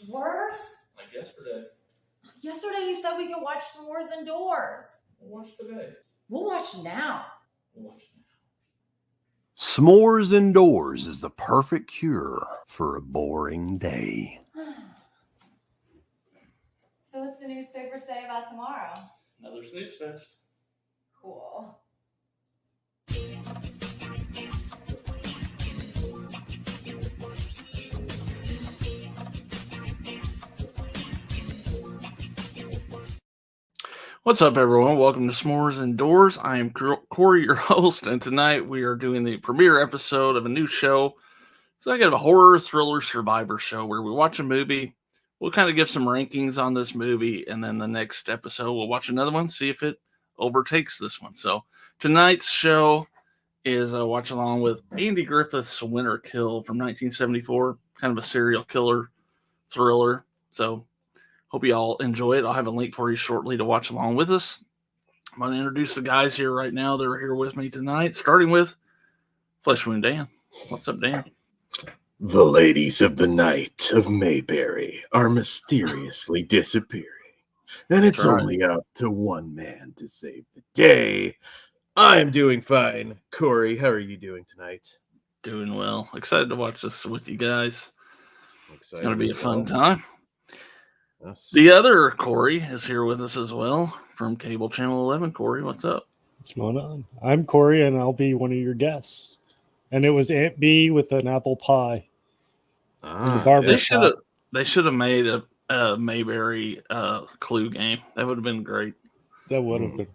Worse? Like yesterday. Yesterday you said we could watch S'mores indoors. We'll watch today. We'll watch now. We'll watch now. S'mores indoors is the perfect cure for a boring day. So what's the newspaper say about tomorrow? Another snooze fest. Cool. What's up, everyone? Welcome to S'mores Indoors. I am Corey, your host, and tonight we are doing the premiere episode of a new show. It's like a horror, thriller, survivor show where we watch a movie. We'll kind of give some rankings on this movie, and then the next episode we'll watch another one, see if it overtakes this one. So tonight's show is a watch along with Andy Griffith's Winter Kill from 1974, kind of a serial killer thriller. So hope you all enjoy it. I'll have a link for you shortly to watch along with us. I'm going to introduce the guys here right now that are here with me tonight, starting with Flesh Wound Dan. What's up, Dan? The ladies of the night of Mayberry are mysteriously disappearing, and it's only up to one man to save the day. I'm doing fine. Corey, how are you doing tonight? Doing well. Excited to watch this with you guys. It's going to be a fun well. time. Yes. The other Corey is here with us as well from Cable Channel 11. Corey, what's up? What's going on? I'm Corey, and I'll be one of your guests. And it was Aunt B with an apple pie. They should have made a Mayberry Clue game. That would have been great. That would have been.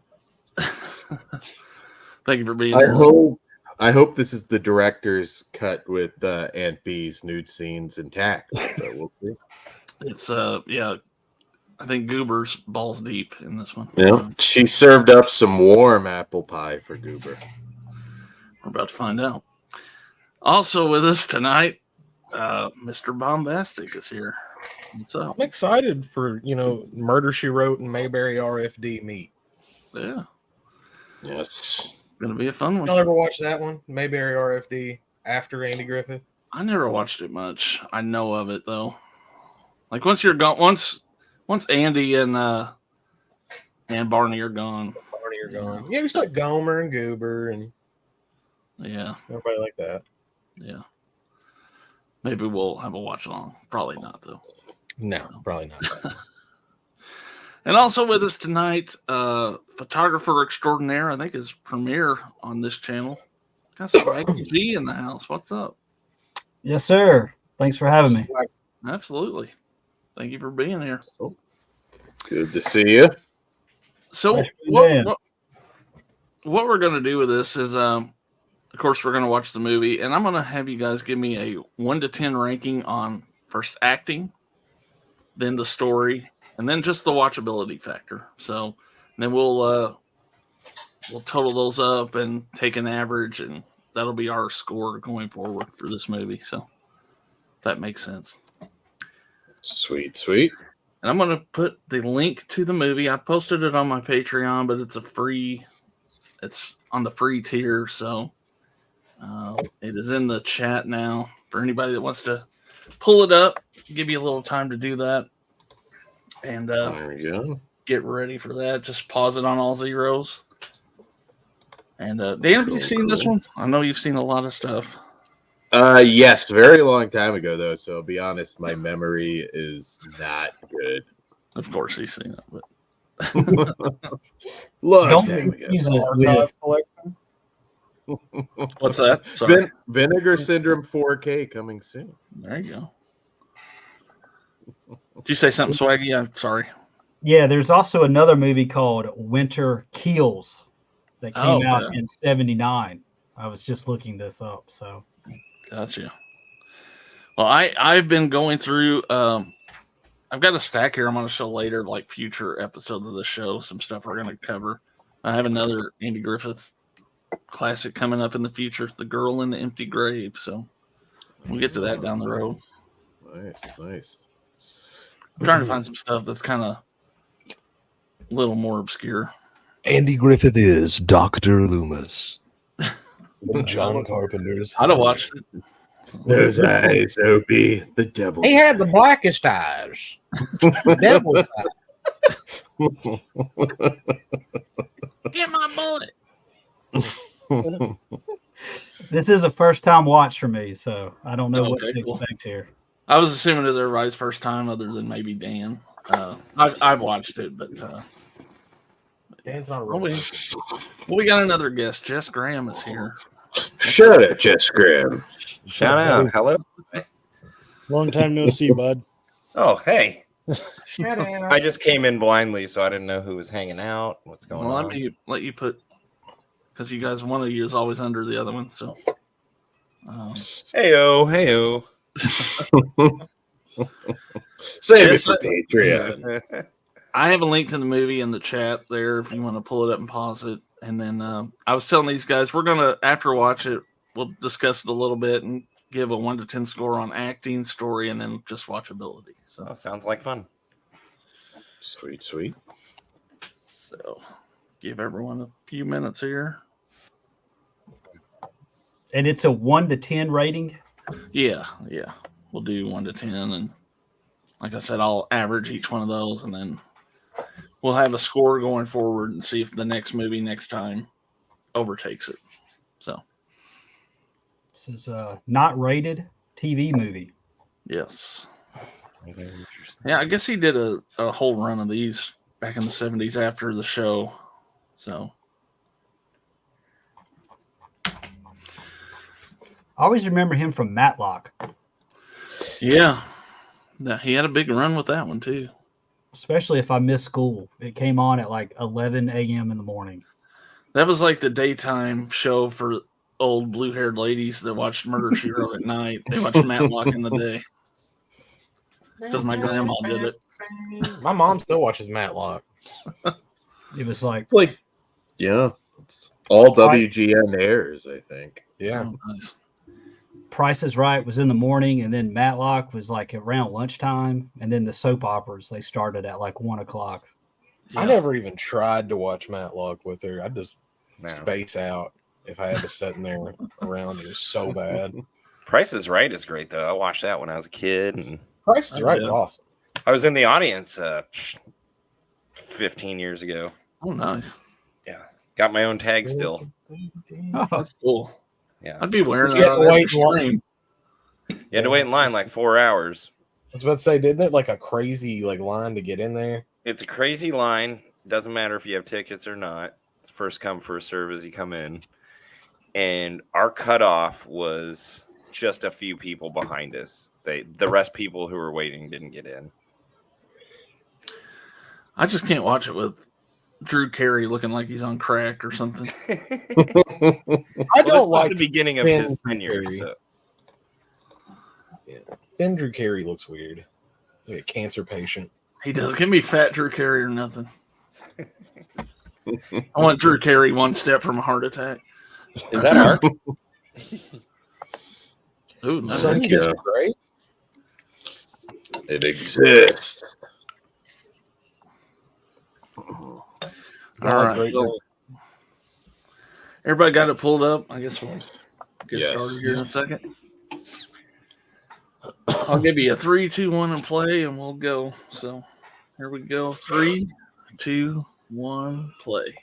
Thank you for being here. I hope this is the director's cut with Aunt B's nude scenes intact. So we'll see. It's I think Goober's balls deep in this one. Yeah, she served up some warm apple pie for Goober. We're about to find out. Also with us tonight, Mr. Bombastic is here. What's up? I'm excited for Murder She Wrote and Mayberry RFD meet. Yeah. Yes. Gonna be a fun one. Y'all ever watch that one? Mayberry RFD after Andy Griffith? I never watched it much. I know of it though. Like once you're gone, once Andy and Barney are gone. Yeah, we start Gomer and Goober and everybody like that. Yeah. Maybe we'll have a watch along. Probably not though. No, probably not. And also with us tonight, photographer extraordinaire. I think his premiere on this channel. Got Swaggy G in the house. What's up? Yes, sir. Thanks for having me. Absolutely. Thank you for being here. Good to see you. So what we're going to do with this is, of course, we're going to watch the movie, and I'm going to have you guys give me a 1 to 10 ranking on first acting, then the story, and then just the watchability factor. So then we'll total those up and take an average, and that'll be our score going forward for this movie. So if that makes sense. Sweet. And I'm going to put the link to the movie. I posted it on my Patreon, but it's on the free tier. So it is in the chat now for anybody that wants to pull it up. Give you a little time to do that. And there we go. Get ready for that. Just pause it on all zeros. And Dan, have you seen this one? I know you've seen a lot of stuff. Yes, very long time ago though. So I'll be honest, my memory is not good. Of course, he's seen it, but what's that? Sorry. Vinegar Syndrome 4K coming soon. There you go. Did you say something, Swaggy? I'm sorry. Yeah, there's also another movie called Winter Kills that came out in '79. I was just looking this up. So, gotcha. Well, I've been going through. I've got a stack here I'm going to show later, like future episodes of the show. Some stuff we're going to cover. I have another Andy Griffith classic coming up in the future, The Girl in the Empty Grave. So we'll get to that down the road. Nice. I'm trying to find some stuff that's kind of a little more obscure. Andy Griffith is Dr. Loomis. John Carpenter's. I'd have watched it. Those eyes, Opie. The devil's He had the blackest eyes. Devil's Get my bullet. This is a first time watch for me, so I don't know what to expect here. I was assuming it was everybody's first time, other than maybe Dan. I've watched it, but Dan's not well, we got another guest. Jess Graham is here. Shut up, Jess Graham. Shout out. Hello. Long time no see, bud. Oh, hey. Shut up. I just came in blindly, so I didn't know who was hanging out. What's going on? Let you put, because you guys, one of you is always under the other one. So, Heyo. Save it for Patreon. I have a link to the movie in the chat there if you want to pull it up and pause it. And then I was telling these guys, we're going to, after watch it, we'll discuss it a little bit and give a 1 to 10 score on acting, story, and then just watchability. So sounds like fun. Sweet. So give everyone a few minutes here. And it's a 1 to 10 rating? Yeah. We'll do 1 to 10. And like I said, I'll average each one of those, and then we'll have a score going forward and see if the next movie next time overtakes it. So this is a not rated TV movie. Yes. Yeah, I guess he did a whole run of these back in the 70s after the show. So I always remember him from Matlock. yeah. He had a big run with that one too. Especially if I missed school. It came on at like 11 a.m. in the morning. That was like the daytime show for old blue-haired ladies that watched Murder, She Wrote at night. They watched Matlock in the day. Because my grandma did it. My mom still watches Matlock. It was like, It's all WGN airs, I think. Yeah. Oh, nice. Price is Right was in the morning, and then Matlock was like around lunchtime, and then the soap operas, they started at like 1 o'clock. I never even tried to watch Matlock with her. I just space out if I had to sit in there around. It was so bad. Price is Right is great, though. I watched that when I was a kid. And Price is Right is awesome. I was in the audience 15 years ago. Oh, nice. Yeah. Got my own tag still. Oh, that's cool. Yeah. I'd be wearing You had that. to wait in line. You had to wait in line like 4 hours. I was about to say, didn't it like a crazy line to get in there? It's a crazy line. Doesn't matter if you have tickets or not. It's first come, first serve as you come in. And our cutoff was just a few people behind us. The rest people who were waiting didn't get in. I just can't watch it with Drew Carey looking like he's on crack or something. I don't like the beginning of his tenure. So. Yeah. Then Drew Carey looks weird. Like a cancer patient. He does. Give me fat Drew Carey or nothing. I want Drew Carey one step from a heart attack. Is that Mark? Ooh, nice. Sun-Kissed Grey? It exists. All right. Well, everybody got it pulled up. I guess we'll get started here in a second. I'll give you a 3, 2, 1 and play, and we'll go. So here we go. 3, 2, 1, play.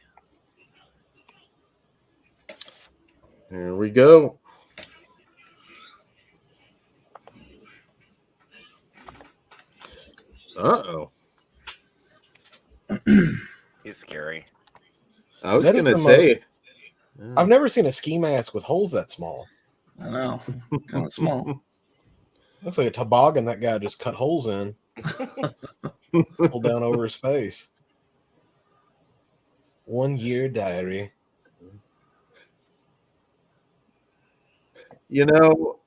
Here we go. Uh-oh. He's scary. I was going to say. I've never seen a ski mask with holes that small. I know. Kind of small. Looks like a toboggan that guy just cut holes in. Pulled down over his face. 1 year diary. You know,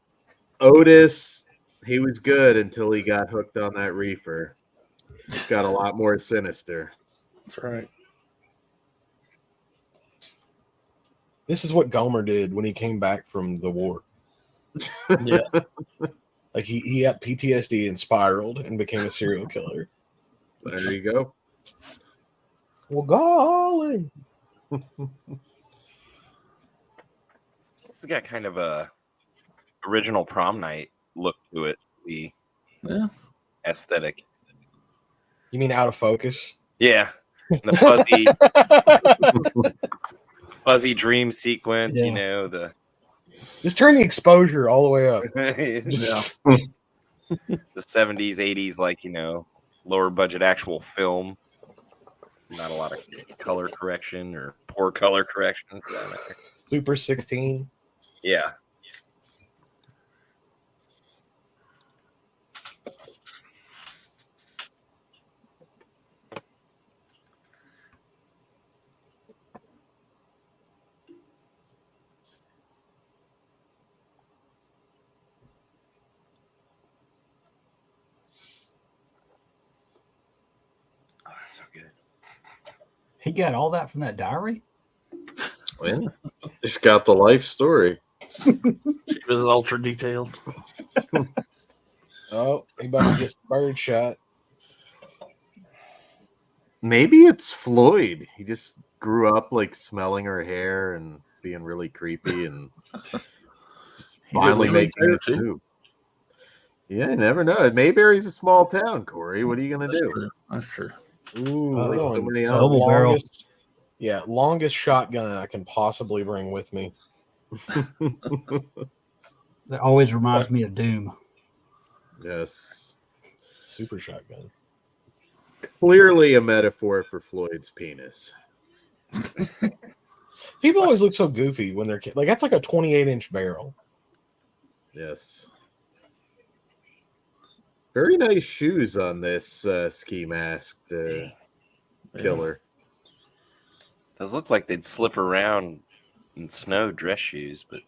Otis, he was good until he got hooked on that reefer. Got a lot more sinister. That's right. This is what Gomer did when he came back from the war. Yeah. Like he had PTSD and spiraled and became a serial killer. There you go. Well, golly. This has got kind of a original prom night look to it. The aesthetic. You mean Out of Focus? Yeah. And the fuzzy dream sequence, Yeah. you know, the Just turn the exposure all the way up. the 70s, 80s, like, you know, lower budget actual film. Not a lot of color correction or poor color correction for that matter. Super 16. Yeah. Oh, that's so good. He got all that from that diary? Yeah. It's got the life story. She was ultra detailed. Oh, he about to get bird shot. Maybe it's Floyd. He just grew up like smelling her hair and being really creepy and just finally making this move. Yeah, you never know. Mayberry's a small town, Corey. What are you gonna do? True. That's true. Ooh, so many double barrel. Longest shotgun I can possibly bring with me. That always reminds me of Doom. Yes. Super shotgun. Clearly a metaphor for Floyd's penis. People always look so goofy when they're like, that's like a 28-inch barrel. Yes. Very nice shoes on this ski masked killer. Those look like they'd slip around in snow dress shoes, but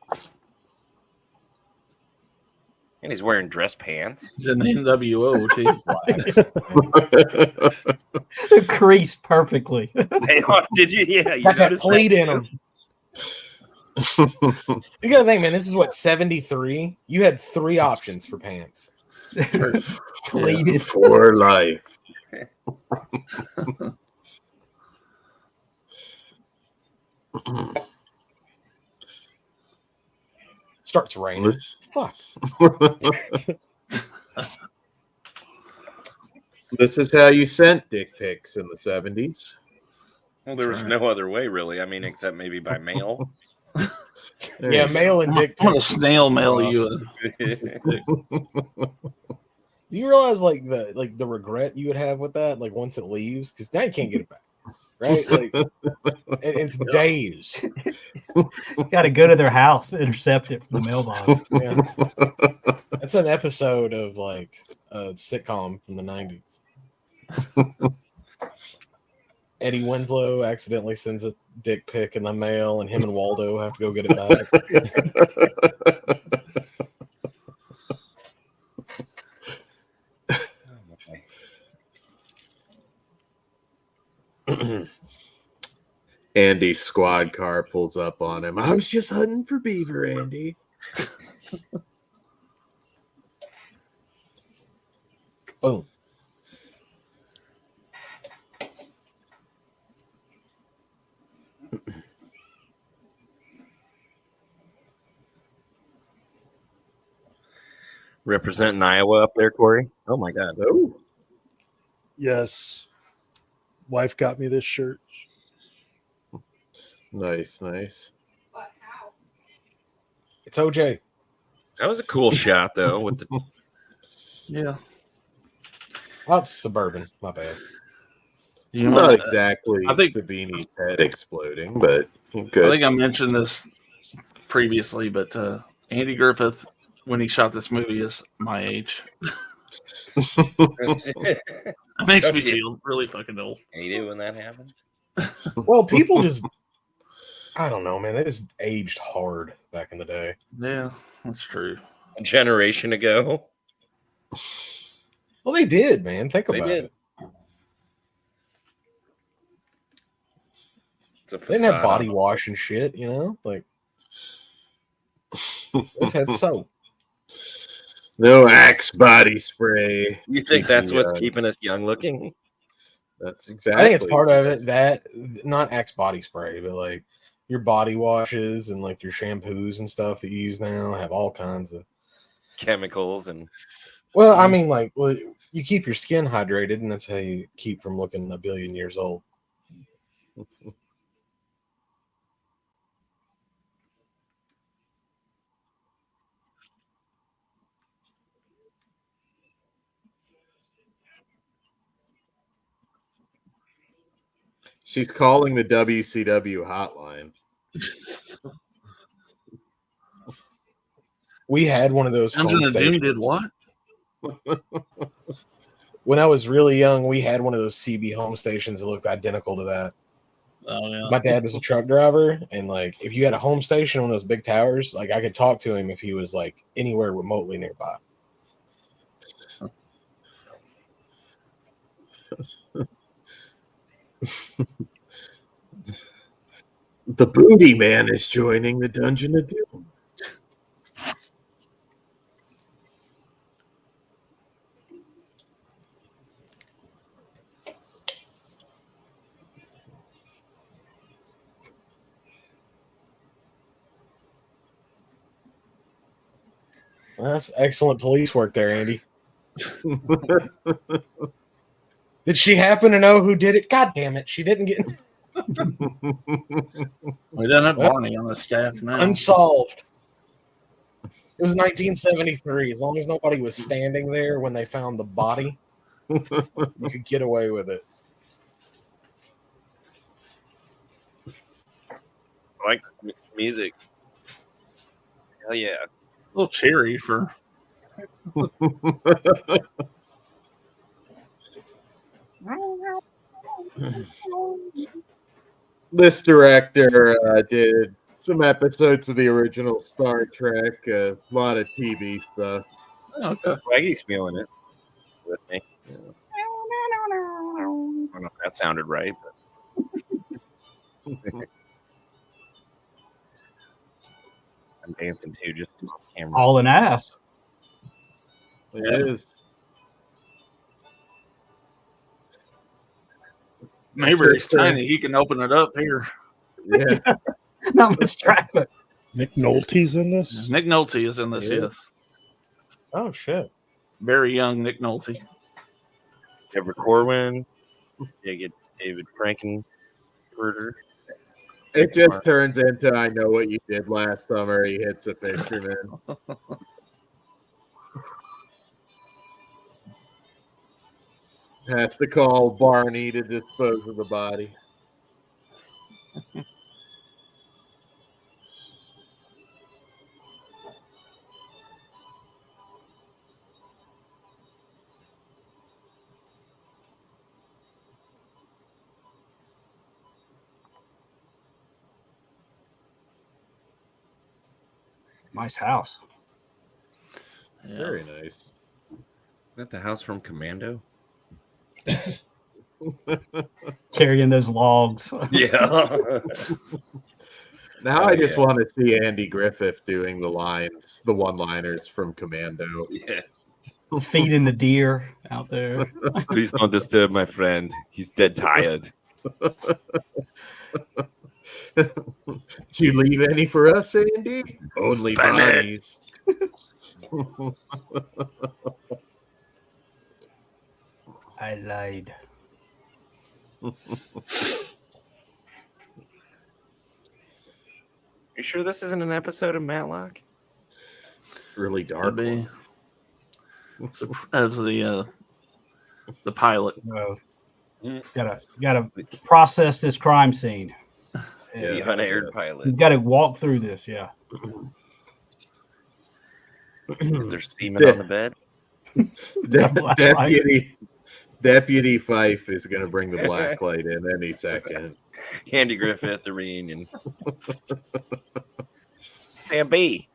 and he's wearing dress pants. He's in the NWO too. Creased perfectly. They are, did you? Yeah, you Got that noticed pleat that in them. You gotta think, man, this is what, 73? You had 3 options for pants. Pleated. For life. Starts raining. Fuck. This is how you sent dick pics in the 70s. Well, there was no other way, really. I mean, except maybe by mail. Yeah, mail and dick I'm gonna pics. snail mail you. Do you realize like the regret you would have with that, like once it leaves? Because now you can't get it back. Right? Like it's days. Got to go to their house, intercept it from the mailbox. Yeah. That's an episode of like a sitcom from the 90s. Eddie Winslow accidentally sends a dick pic in the mail, and him and Waldo have to go get it back. Andy's squad car pulls up on him. I was just hunting for beaver, Andy. Boom. Representing Iowa up there, Corey. Oh my God. Oh, Yes. Wife got me this shirt. nice, nice. It's OJ. That was a cool shot, though. With the Yeah. Oh, it's Suburban. My bad. You Not know, exactly I think- Savini's head exploding, but good. I think I mentioned this previously, but Andy Griffith, when he shot this movie, is my age. It makes me feel really fucking old. hate it when that happens. Well, people just, I don't know, man. They just aged hard back in the day. Yeah, that's true. A generation ago. Well, they did, man. Think They about did. it. It's a They didn't have facade body on wash and shit, you know? Like, they just had soap. No Axe body spray. it. You think that's what's Yeah, keeping us young looking? That's exactly. I think it's part of it that, not Axe body spray, but like your body washes and like your shampoos and stuff that you use now have all kinds of chemicals and. Well, I mean, like, well, you keep your skin hydrated, and that's how you keep from looking a billion years old. She's calling the WCW hotline. We had one of those Dungeon home of Doom stations. did what? When I was really young, we had one of those CB home stations that looked identical to that. Oh yeah. My dad was a truck driver, and like if you had a home station on those big towers, like I could talk to him if he was like anywhere remotely nearby. The Booty Man is joining the Dungeon of Doom. Well, that's excellent police work there, Andy. Did she happen to know who did it? God damn it, she didn't get We don't have Barney on the staff now. unsolved. It was 1973. As long as nobody was standing there when they found the body, you could get away with it. I like this music. Hell yeah. A little cheery for. This director did some episodes of the original Star Trek, a lot of TV stuff. Okay. Swaggy's feeling it with me. Yeah. I don't know if that sounded right, but I'm dancing too, just on camera. All an ass. It is. Mayberry's tiny. He can open it up here. Yeah. Not much traffic. Nick Nolte's in this. Nick Nolte is in this, Yeah. yes. Oh shit! Very young Nick Nolte. Deborah Corwin. You get David Frankenfurter. It just turns into I know what you did last summer. He hits a fisherman. Has to call Barney to dispose of the body. Nice house. Yeah. Very nice. Is that the house from Commando? Carrying those logs. Yeah. Now Oh, I just yeah. want to see Andy Griffith doing the lines, the one-liners from Commando. Yeah. Feeding the deer out there. Please don't disturb my friend. He's dead tired. Did you leave any for us, Andy? Only Bennett. bodies. I lied. You sure this isn't an episode of Matlock? Really dark. Could be. As the pilot. No. Gotta process this crime scene. The unaired pilot. He's got to walk through this. Yeah. Is there semen on the bed? Deputy Fife is going to bring the black light in any second. Andy Griffith, the reunion. Sam B.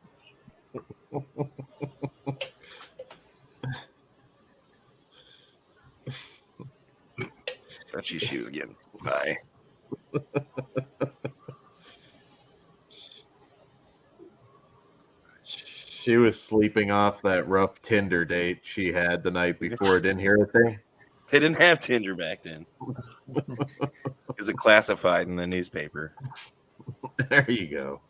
Thought she was getting by. She was sleeping off that rough Tinder date she had the night before. Didn't hear a thing. They didn't have Tinder back then. It was classified in the newspaper. There you go.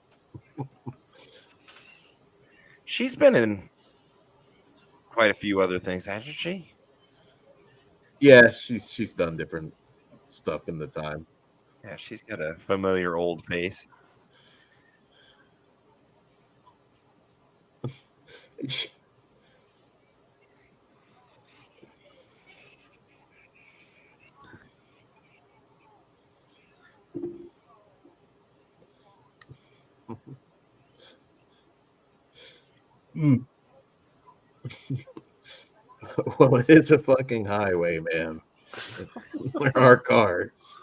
She's been in quite a few other things, hasn't she? Yeah, she's done different stuff in the time. Yeah, she's got a familiar old face. Mm. Well, it is a fucking highway, man. There are cars.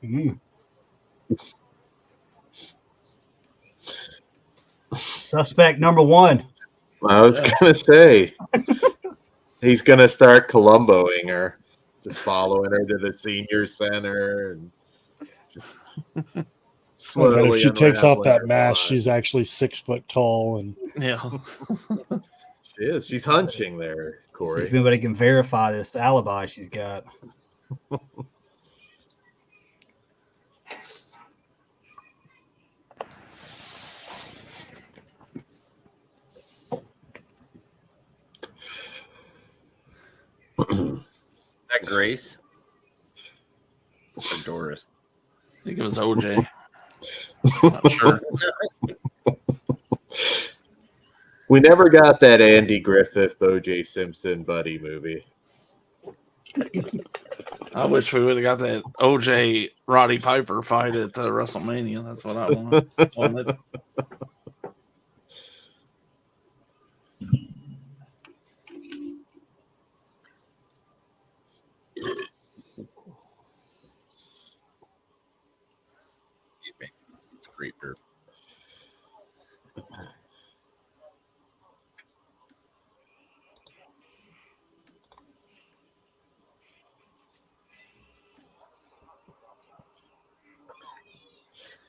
Mm. Suspect number one. I was gonna say he's gonna start Columboing her, just following her to the senior center and just But slowly. if she takes off unraveling that her mask, plot. she's actually 6 foot tall, and Yeah. She is. She's hunching there, See if Corey. anybody can verify this alibi she's got. Is that Grace? Or Doris? I think it was OJ. Not sure. We never got that Andy Griffith, O.J. Simpson buddy movie. I wish we would have got that OJ Roddy Piper fight at WrestleMania. That's what I wanted. Excuse me. Creeper.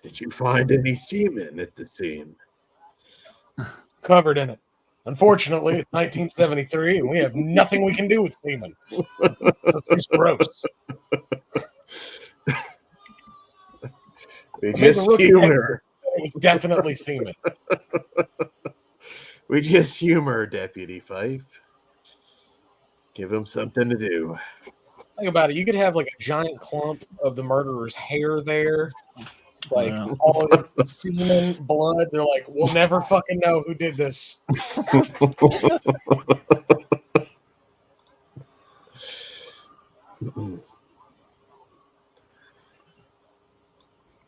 Did you find any semen at the scene? Covered in it. Unfortunately, it's 1973, and we have nothing we can do with semen. It's gross. We I made just the rookie humor. It was definitely semen. We just humor Deputy Fife. Give him something to do. Think about it. You could have like a giant clump of the murderer's hair there. Like Yeah. all of his semen, blood. They're like, we'll never fucking know who did this.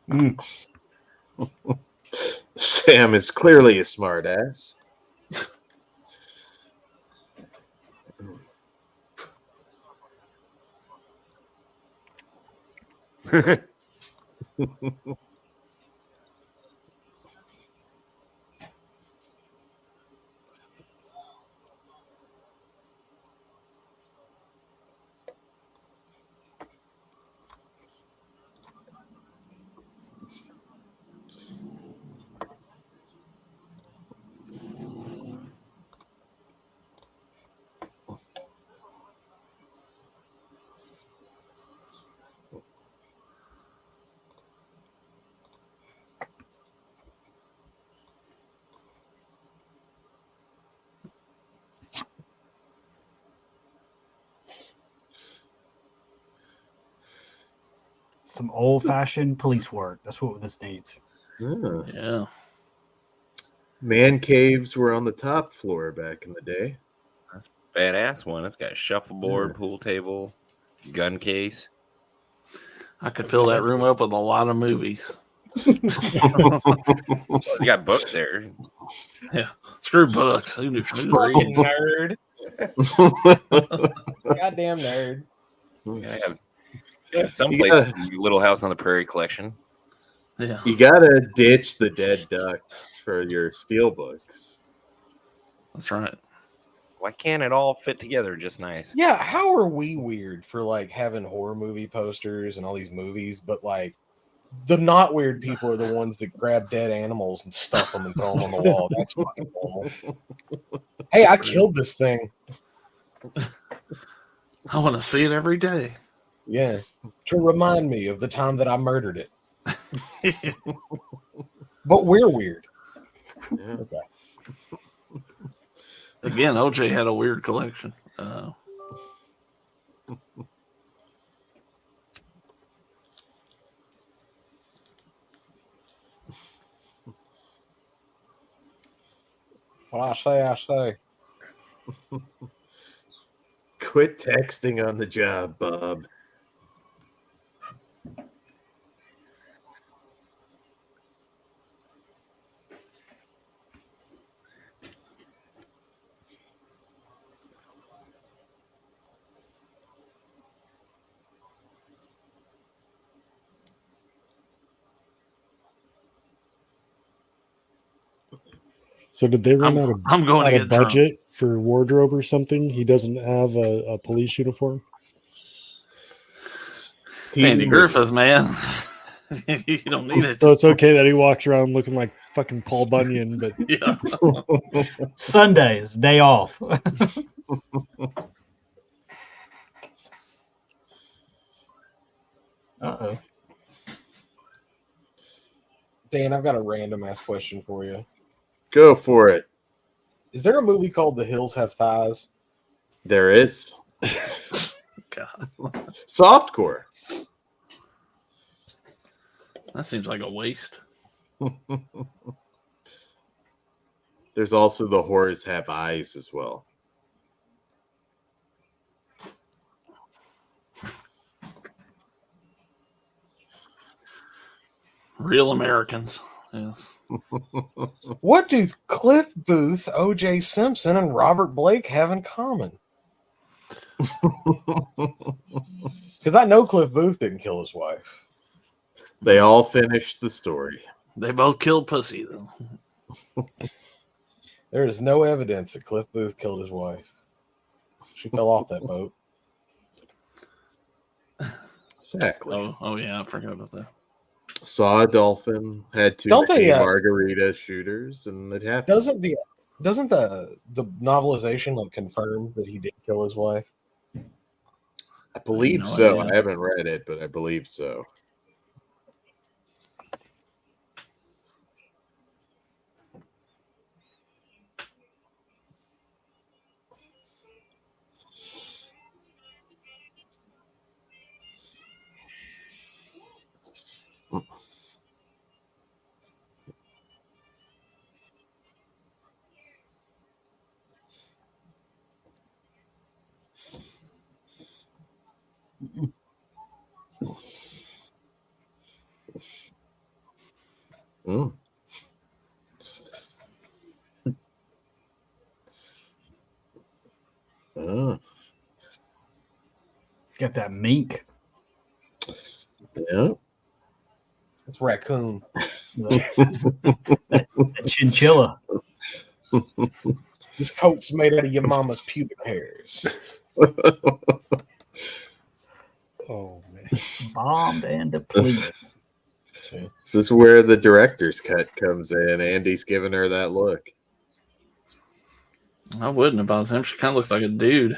Mm. Sam is clearly a smartass. Some old-fashioned police work. That's what this needs. Ah. Yeah. Man caves were on the top floor back in the day. Badass one. It's got a shuffleboard, Yeah. pool table, gun case. I could fill that room up with a lot of movies. It's got books there. Screw books. Who Fucking reads? nerd. Goddamn nerd. You have someplace in the Little House on the Prairie collection. Yeah, You gotta ditch the dead ducks for your steel books. that's right. Why can't it all fit together just nice? Yeah, how are we weird for like having horror movie posters and all these movies, but like the not weird people are the ones that grab dead animals and stuff them and throw them on the wall. That's fucking normal. Hey, I killed this thing. I want to see it every day. Yeah, to remind me of the time that I murdered it. But we're weird. Yeah. Okay. Again, OJ had a weird collection. What I say, I say. Quit texting on the job, Bob. So did they run I'm going to out get of budget for wardrobe or something? He doesn't have a police uniform. Andy Griffith, man. You don't need it. So it's okay that he walks around looking like fucking Paul Bunyan, but Yeah. Sundays, day off. Uh-oh. Dan, I've got a random ass question for you. Go for it. Is there a movie called The Hills Have Thighs? There is. God. Softcore. That seems like a waste. There's also The Whores Have Eyes as well. Real Americans. Yes. What do Cliff Booth, O.J. Simpson, and Robert Blake have in common? Because I know Cliff Booth didn't kill his wife. They all finished the story. They both killed pussy, though. There is no evidence that Cliff Booth killed his wife. She fell off that boat. Exactly. Oh, yeah, I forgot about that. Saw a dolphin, had too Don't many they, margarita shooters, and it happened. Doesn't the novelization like confirm that he did kill his wife? I believe no so. idea. I haven't read it, but I believe so. Mm. Oh, Got that mink. yeah. It's raccoon. That chinchilla. This coat's made out of your mama's pubic hairs. oh man. Bombed and depleted. This is where the director's cut comes in. Andy's giving her that look. I wouldn't if I was him. She kind of looks like a dude.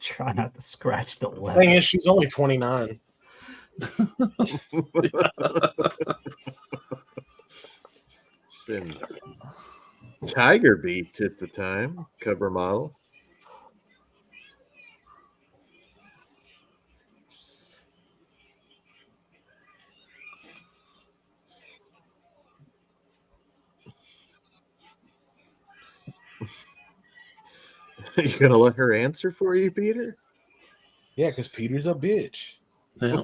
Try not to scratch the The leather. thing is, she's only 29. And Tiger Beat at the time, cover model. You gonna let her answer for you, Peter? Yeah, because Peter's a bitch. Yeah.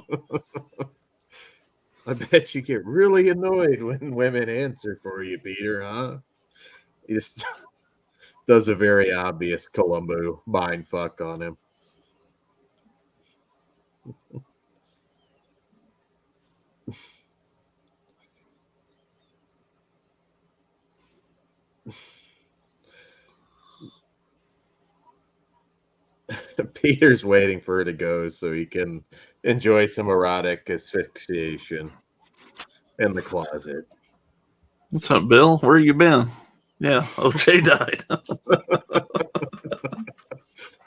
I bet you get really annoyed when women answer for you, Peter, huh? He just does a very obvious Columbo mind fuck on him. Peter's waiting for her to go so he can enjoy some erotic asphyxiation in the closet. What's up, Bill? Where you been? Yeah, OJ died.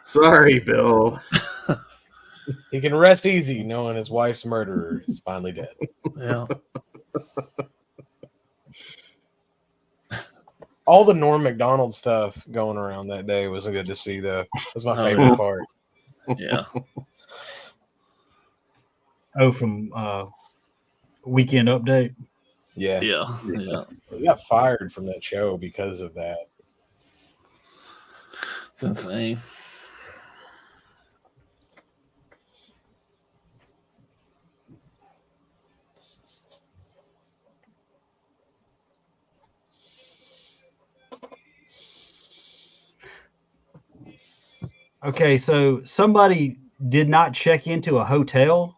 Sorry, Bill. He can rest easy knowing his wife's murderer is finally dead. Yeah. All the Norm Macdonald stuff going around that day was good to see, though. That's my favorite yeah. part. Yeah. Oh, from Weekend Update. Yeah. Yeah. Yeah. He got fired from that show because of that. It's insane. Okay, so somebody did not check into a hotel.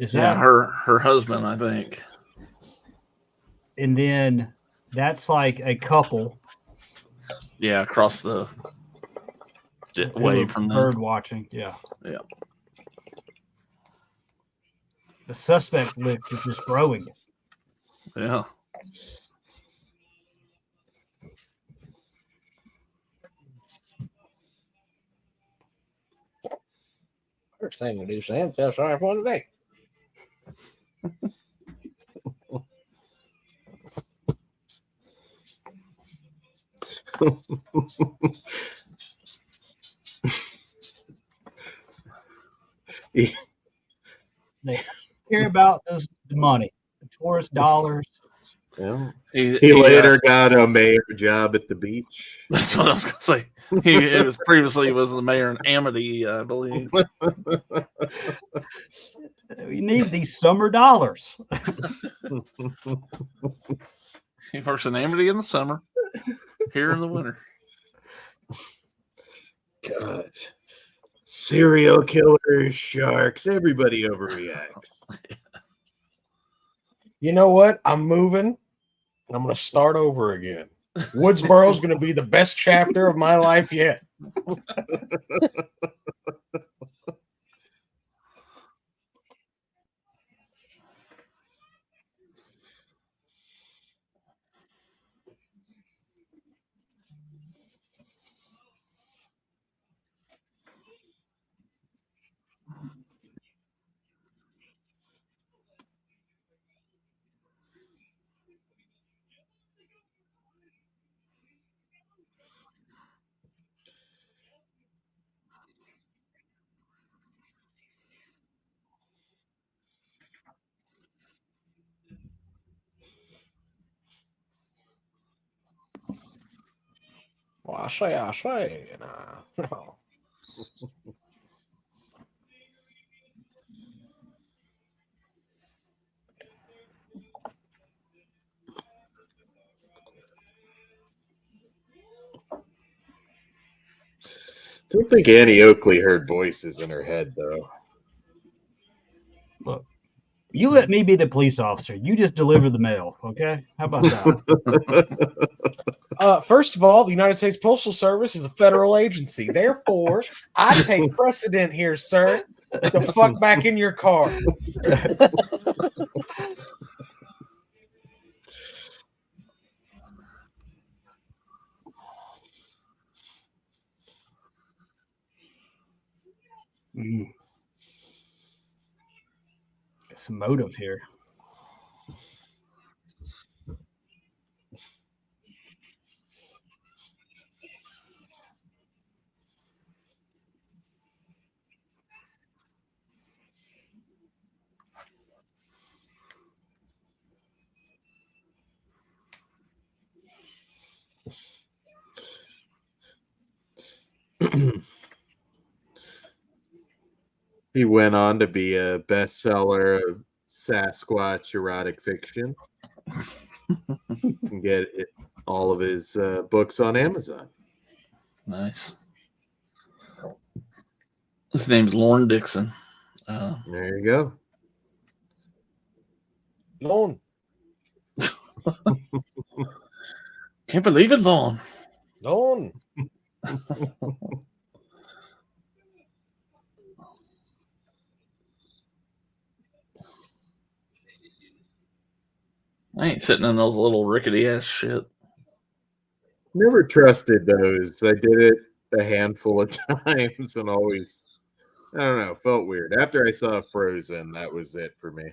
Is Yeah, that? her husband, I think. And then that's like a couple Yeah, across the who way were from bird them. watching. Yeah. Yeah. The suspect list is just growing. Yeah. First thing to do, Sam, feel sorry for the day. They care about the money, the tourist dollars. Yeah. He Later got a mayor job at the beach. That's what I was gonna say. It was previously was the mayor in Amity, I believe. We need these summer dollars. He works in Amity in the summer, here in the winter. God. Serial killers, sharks, everybody overreacts. You know what? I'm moving. And I'm going to start over again. Woodsboro is going to be the best chapter of my life yet. Well, I say. No. Don't think Annie Oakley heard voices in her head, though. Look, you let me be the police officer. You just deliver the mail, okay? How about that? First of all, the United States Postal Service is a federal agency. Therefore, I take precedent here, sir. Get the fuck back in your car. Some motive here. He went on to be a bestseller of Sasquatch erotic fiction. You can get all of his books on Amazon. Nice. His name's Lorne Dixon. There you go. Lorne. Can't believe it, Lorne. Lorne. I ain't sitting in those little rickety ass shit. Never trusted those. I did it a handful of times and always, I don't know, felt weird. After I saw Frozen, that was it for me.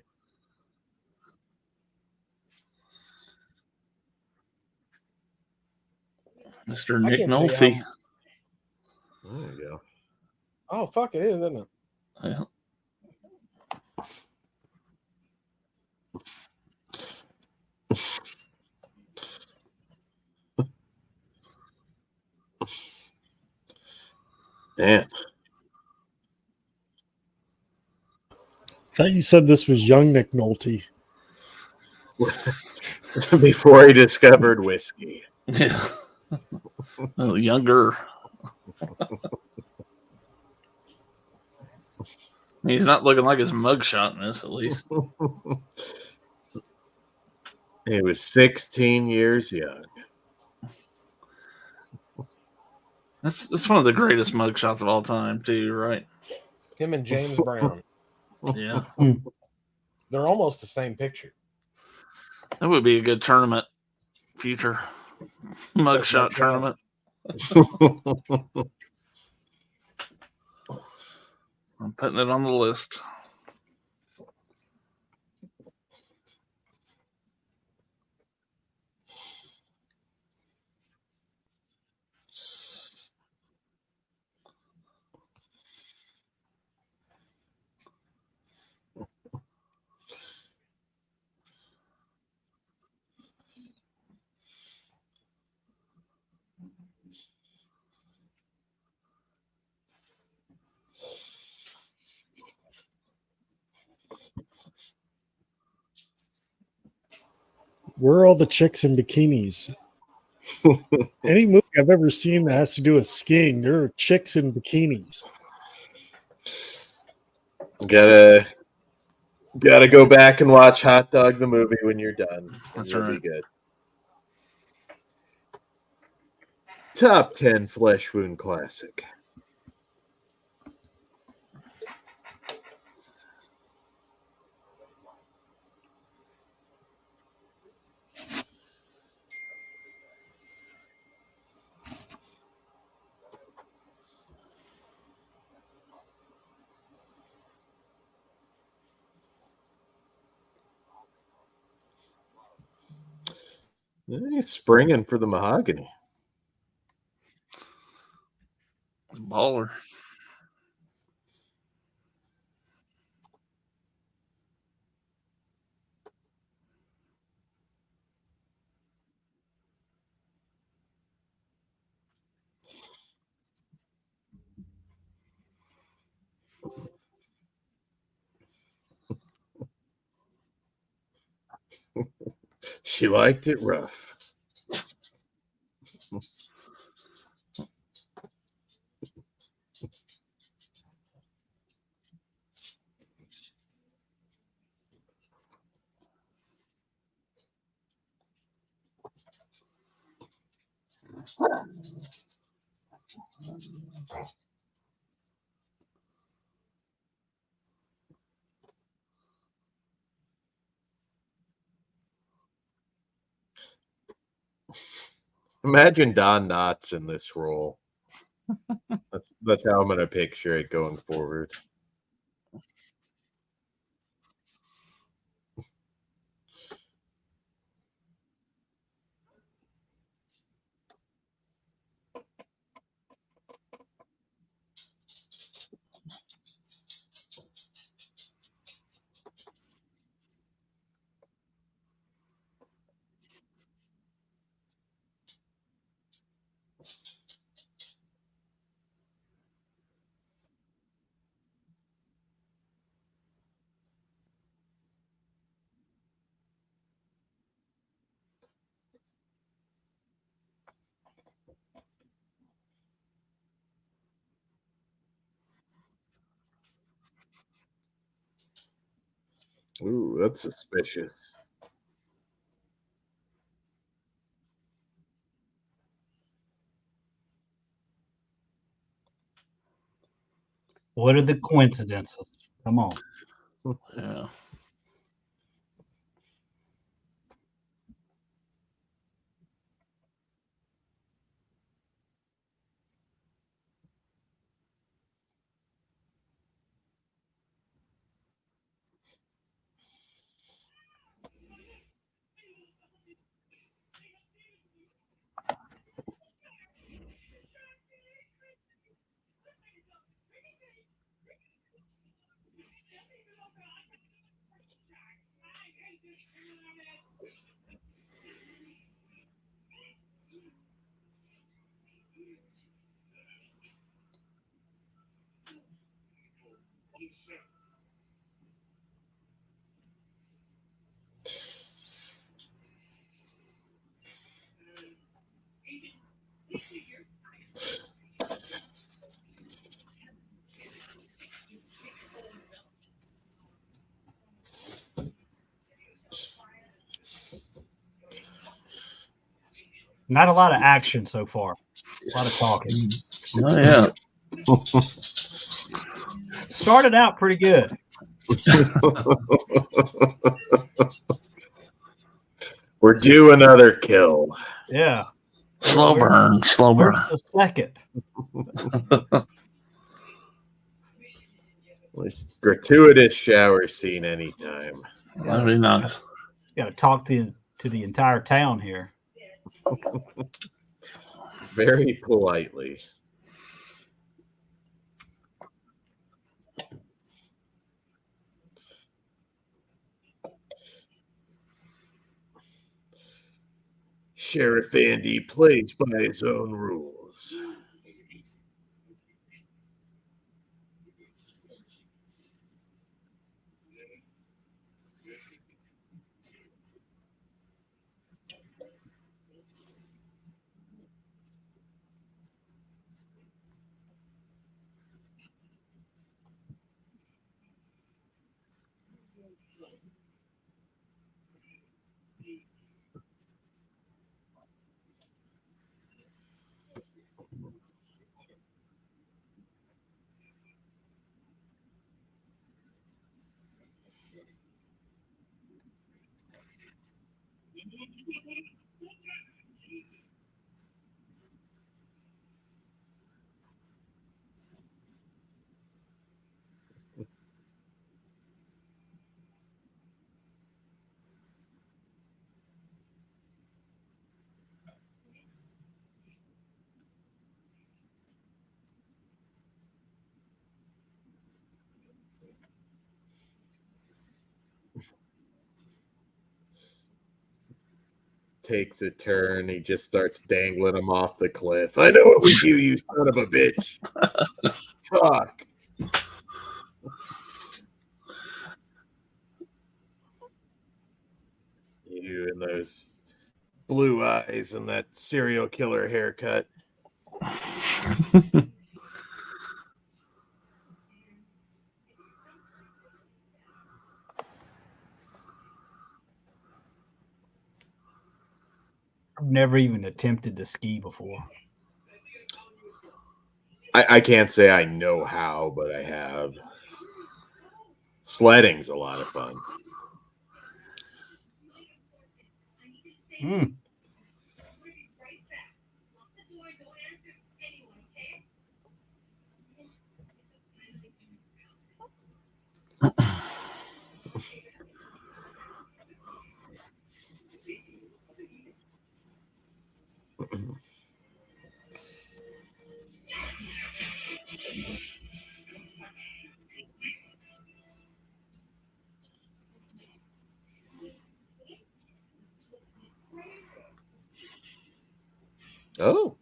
Mr. I Nick can't say Nolte. There you go. Oh, fuck, it is, isn't it? Yeah. Man. Thought you said this was young Nick Nolte. Before he discovered whiskey. Yeah. Oh, younger. He's not looking like his mugshot in this, at least. He was 16 years young. That's one of the greatest mugshots of all time, too, right? Him and James Brown. Yeah. They're almost the same picture. That would be a good tournament. Future mugshot tournament. I'm putting it on the list. Where are all the chicks in bikinis? Any movie I've ever seen that has to do with skiing, there are chicks in bikinis. Gotta go back and watch Hot Dog the movie when you're done. That's You'll right. be good. Top 10 flesh wound classic. He's springing for the mahogany. It's a baller. She liked it rough. Imagine Don Knotts in this role. That's how I'm gonna picture it going forward. Ooh, that's suspicious. What are the coincidences? Come on. Yeah. Not a lot of action so far. A lot of talking. Oh yeah. Started out pretty good. We're due another kill. Yeah. Slow burn. Slow burn. Where's the second? Gratuitous shower scene anytime. That'd be nice. Got to talk to the entire town here. Very politely. Sheriff Andy plays by his own rules. Takes a turn. He just starts dangling him off the cliff. I know what we do, you son of a bitch. Talk. You and those blue eyes and that serial killer haircut. I've never even attempted to ski before. I can't say I know how, but I have. Sledding's a lot of fun. Mm. Oh.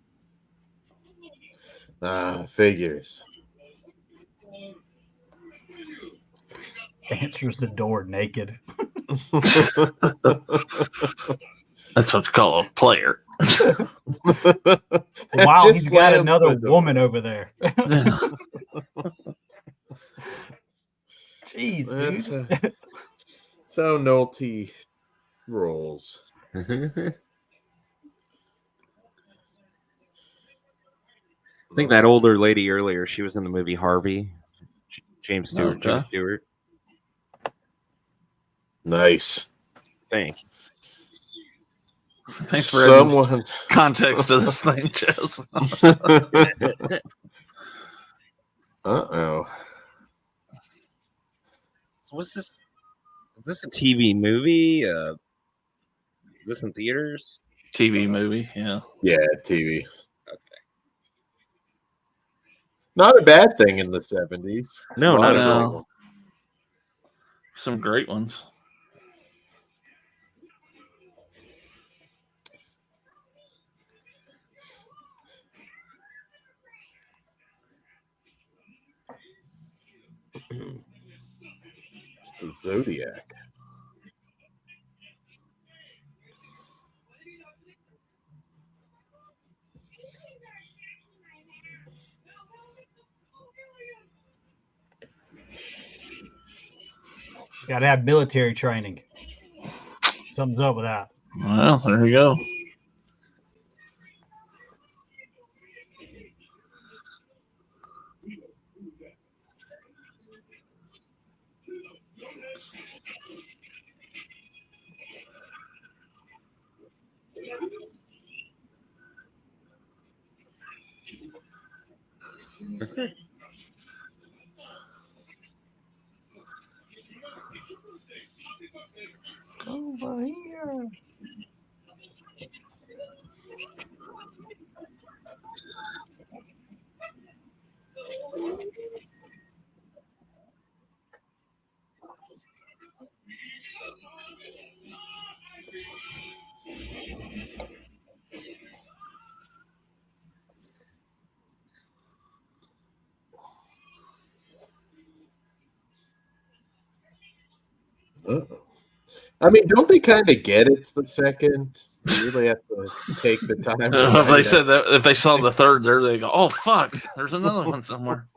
Figures. Answers the door naked. That's what you call a player. Wow, Just he's got slams another the door. woman over there. Yeah. Jeez, That's dude. that's how Nolte rolls. I think that older lady earlier, she was in the movie Harvey. James Stewart. Okay. Jim Stewart. Nice. Thanks. Thanks for adding Someone. context to this thing, Jess. Uh-oh. So what's this? Is this a TV movie? Is this in theaters? TV movie, yeah. Yeah, TV. Okay. Not a bad thing in the 70s. No, A lot not of at great all. ones. Some great ones. It's the Zodiac. Got to have military training. Something's up with that. Well, there you go. Over here. Uh-oh. I mean, don't they kind of get it's the second? You really have to take the time. If they said that, if they saw the third there, they go, "Oh fuck, there's another one somewhere."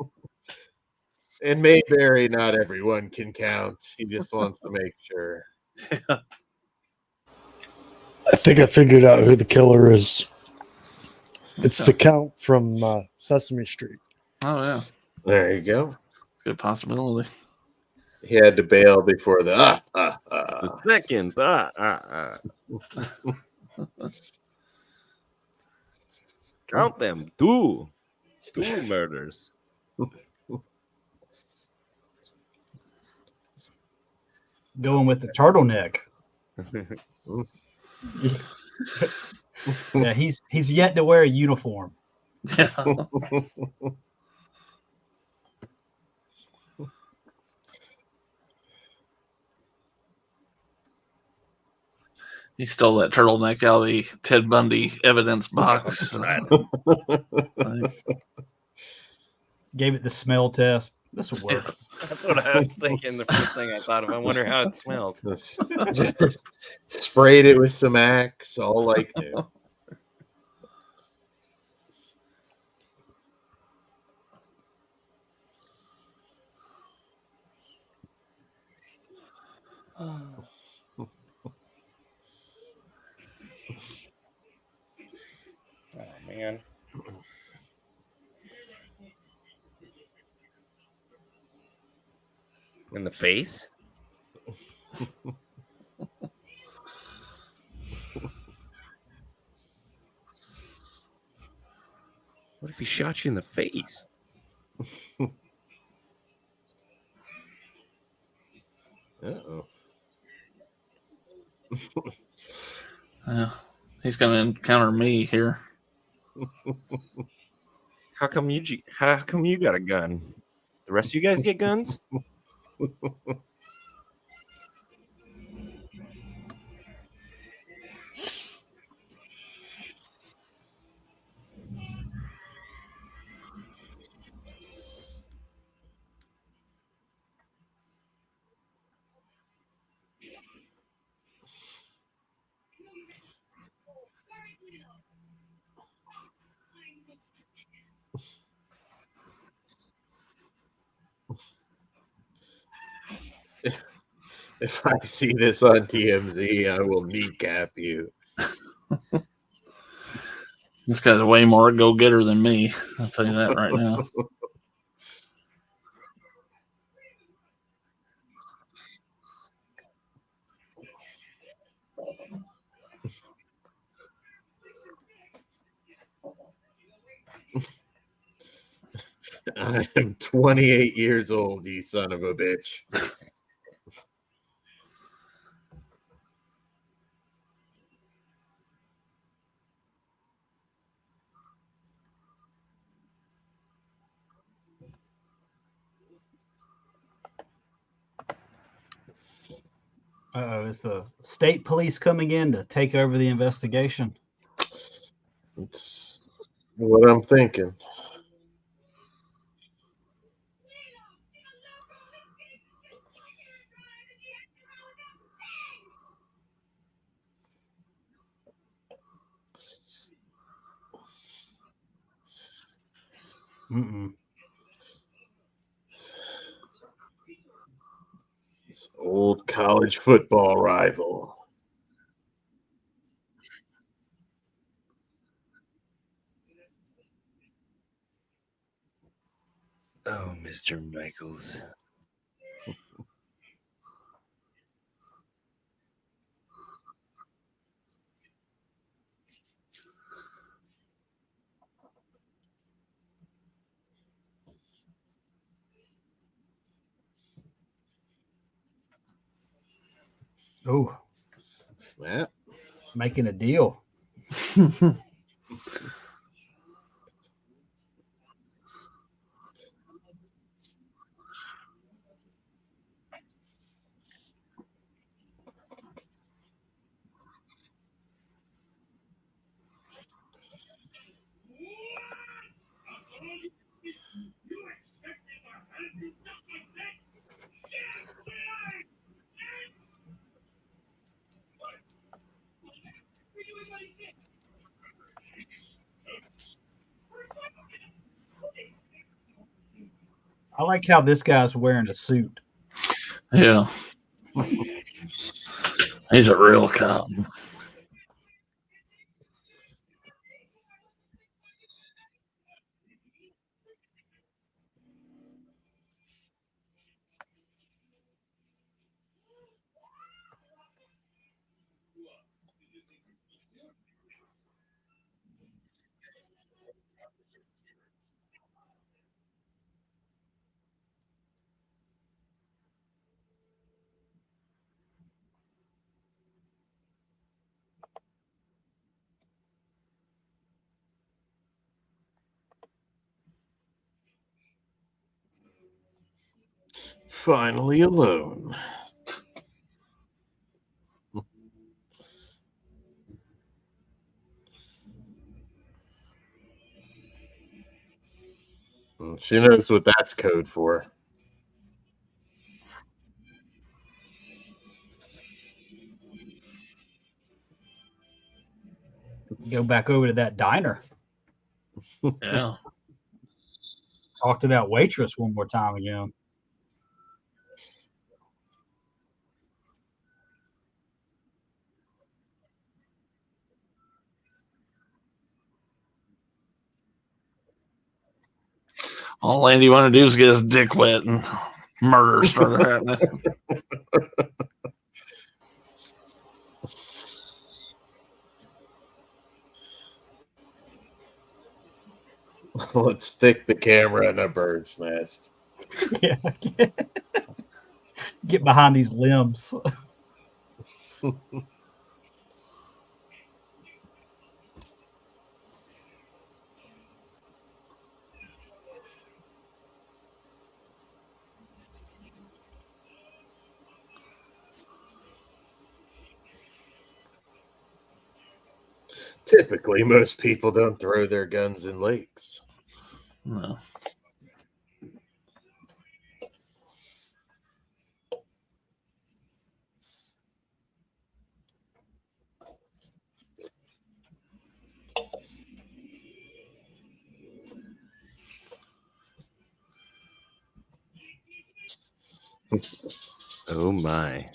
In Mayberry, not everyone can count. He just wants to make sure. I think I figured out who the killer is. It's the Count from Sesame Street. Oh yeah, There you go. good possibility. He had to bail before the The second. Count them. Two murders. Going with the turtleneck. Yeah, he's yet to wear a uniform. Yeah. He stole that turtleneck out of the Ted Bundy evidence box. Gave it the smell test. This will work. That's what I was thinking. The first thing I thought of. I wonder how it smells. just sprayed it with some Axe, all like new. Oh man. In the face? What if he shot you in the face? Uh-oh. He's going to encounter me here. How come you got a gun? The rest of you guys get guns? If I see this on TMZ, I will kneecap you. This guy's way more go-getter than me. I'll tell you that right now. I am 28 years old, you son of a bitch. Uh-oh, is the state police coming in to take over the investigation? That's what I'm thinking. Mm-mm. This old college football rival. Oh, Mr. Michaels. Oh, Snap. making a deal. I like how this guy's wearing a suit. Yeah. He's a real cop. Finally alone. She knows what that's code for. Go back over to that diner. Yeah. Talk to that waitress one more time again. All Andy wanted to do is get his dick wet and murder started happening. Let's stick the camera in a bird's nest. Yeah. Get behind these limbs. Typically, most people don't throw their guns in lakes. No. Oh my.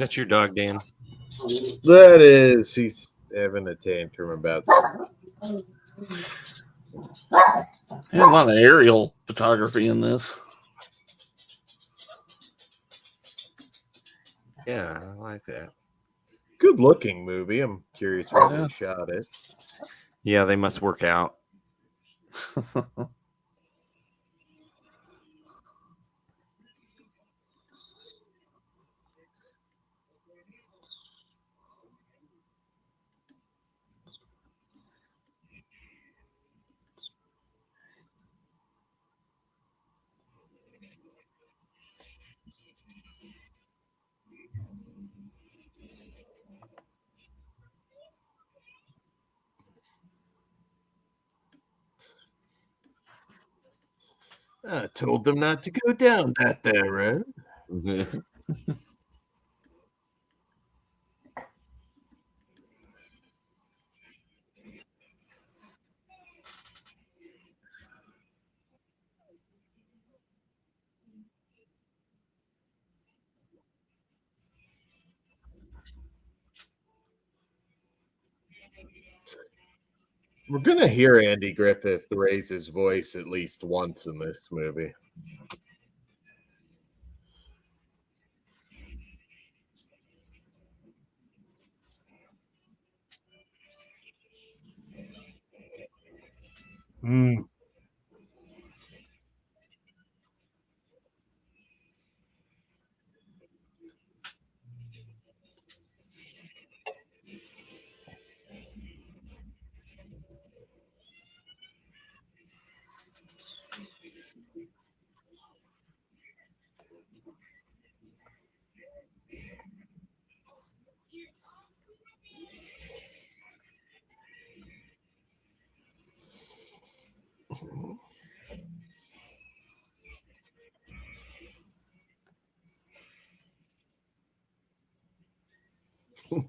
Is that your dog, Dan? That is, he's having a tantrum about something. Had a lot of aerial photography in this. Yeah, I like that. Good looking movie. I'm curious where Yeah. they shot it. Yeah, they must work out. I told them not to go down that there road. We're gonna hear Andy Griffith raise his voice at least once in this movie. Mm.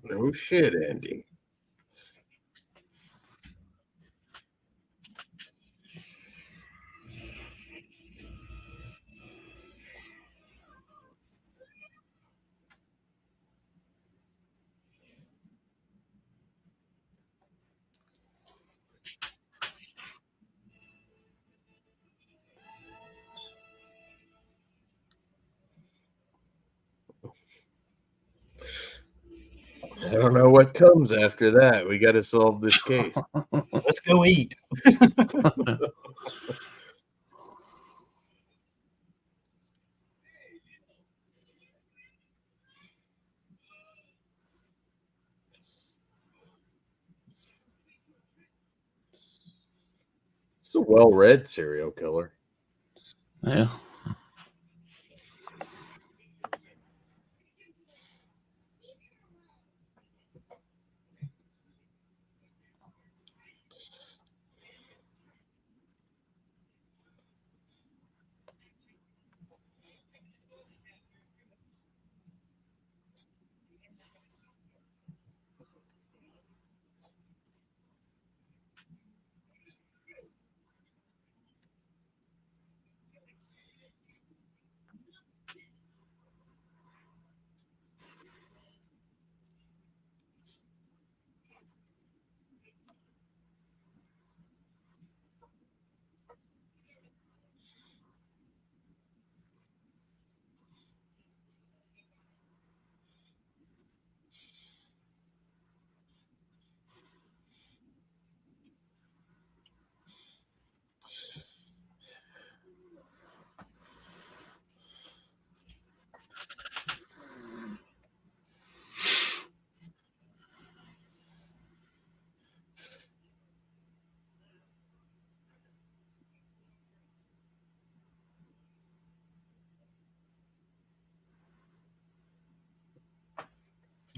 No shit, Andy. I don't know what comes after that. We got to solve this case. Let's go eat. It's a well-read serial killer. Yeah.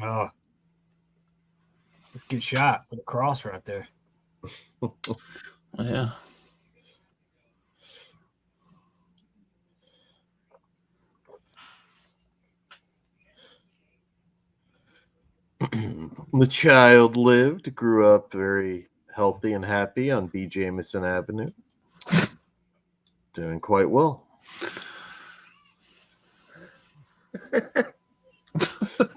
Oh, let's get shot with a cross right there. Yeah. The child lived, grew up very healthy and happy on B. Jameson Avenue. Doing quite well. A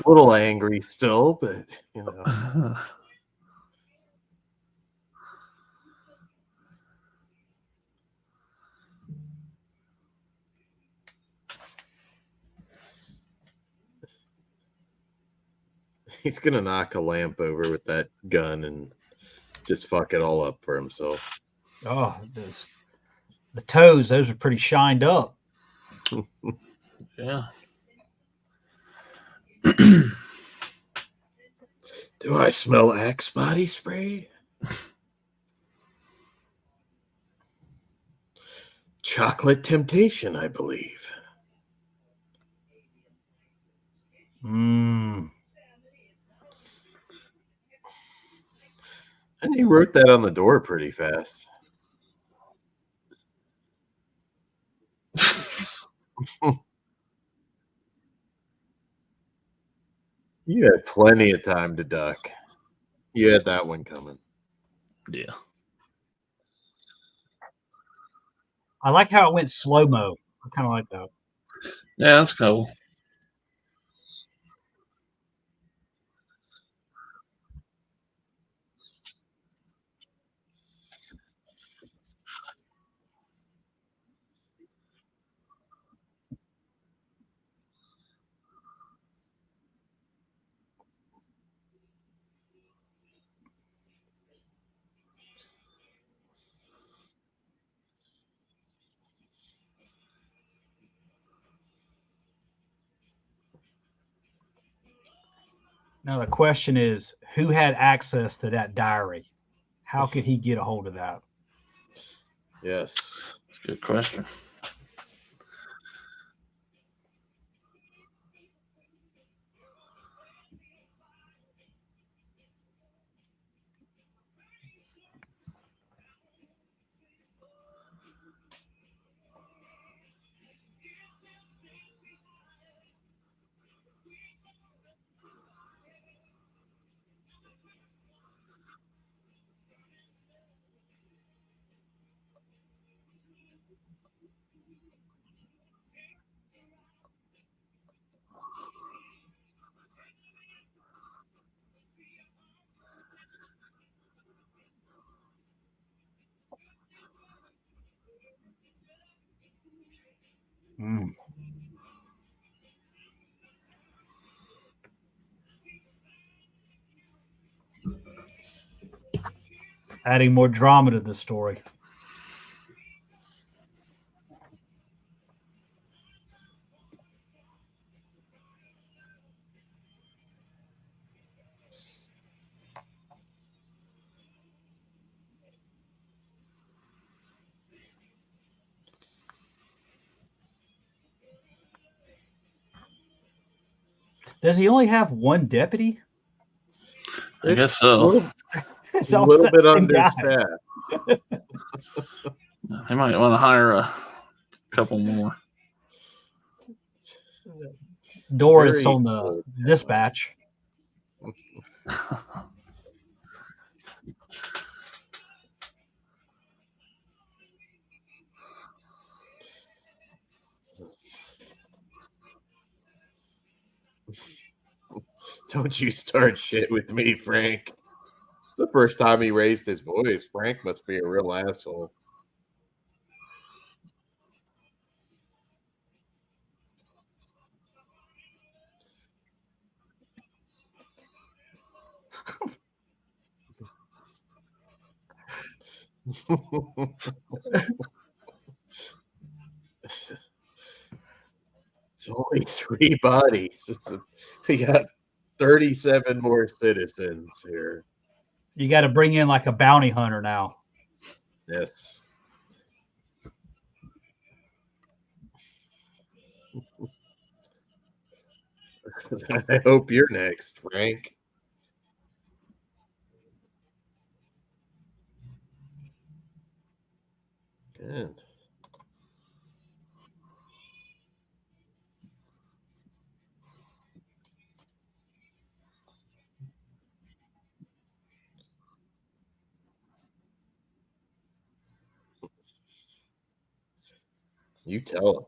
little angry still, but you know. He's gonna knock a lamp over with that gun and just fuck it all up for himself. Oh, the toes, those are pretty shined up. Yeah. Do I smell Axe body spray? Chocolate temptation, I believe. Mm. And he wrote that on the door pretty fast. You had plenty of time to duck. You had that one coming. Yeah. I like how it went slow mo. I kind of like that. Yeah, that's cool. Now the question is, who had access to that diary? How could he get a hold of that? Yes. That's a good question. Mm. Adding more drama to the story. Does he only have one deputy? I guess It's so. a little, It's a almost little that bit same guy. understaffed. They might want to hire a couple more. Doris Very on the old dispatch. Don't you start shit with me, Frank. It's the first time he raised his voice. Frank must be a real asshole. It's only 3 bodies. We got 37 more citizens here. You got to bring in like a bounty hunter now. Yes. I hope you're next, Frank. Good. You tell him.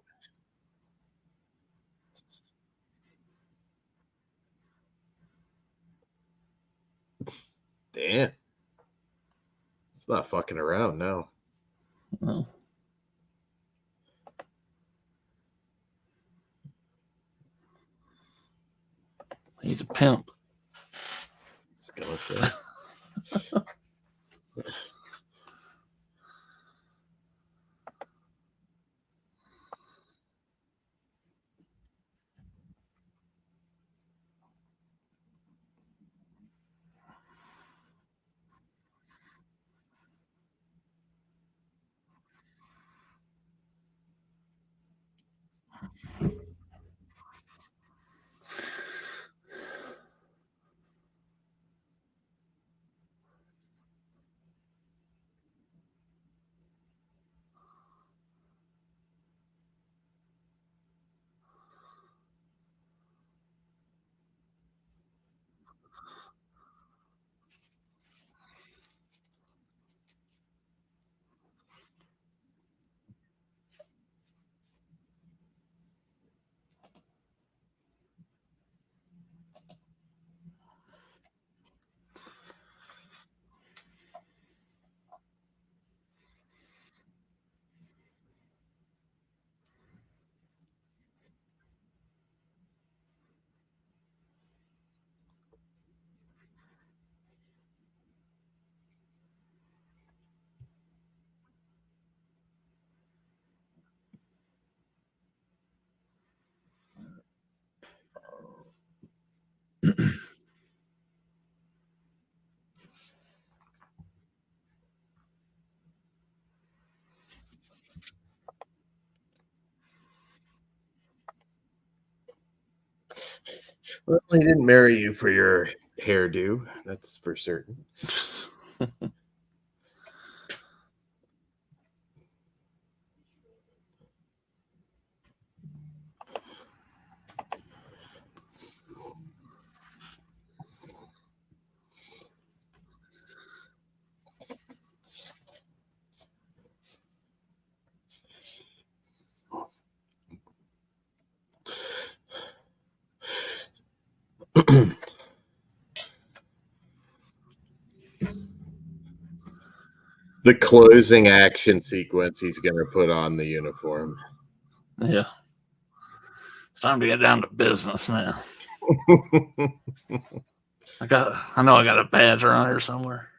Damn. It's not fucking around now. Well, he's a pimp. I was gonna say. Well, he didn't marry you for your hairdo. That's for certain. The closing action sequence, he's going to put on the uniform. Yeah. It's time to get down to business now. I know I got a badge around here somewhere.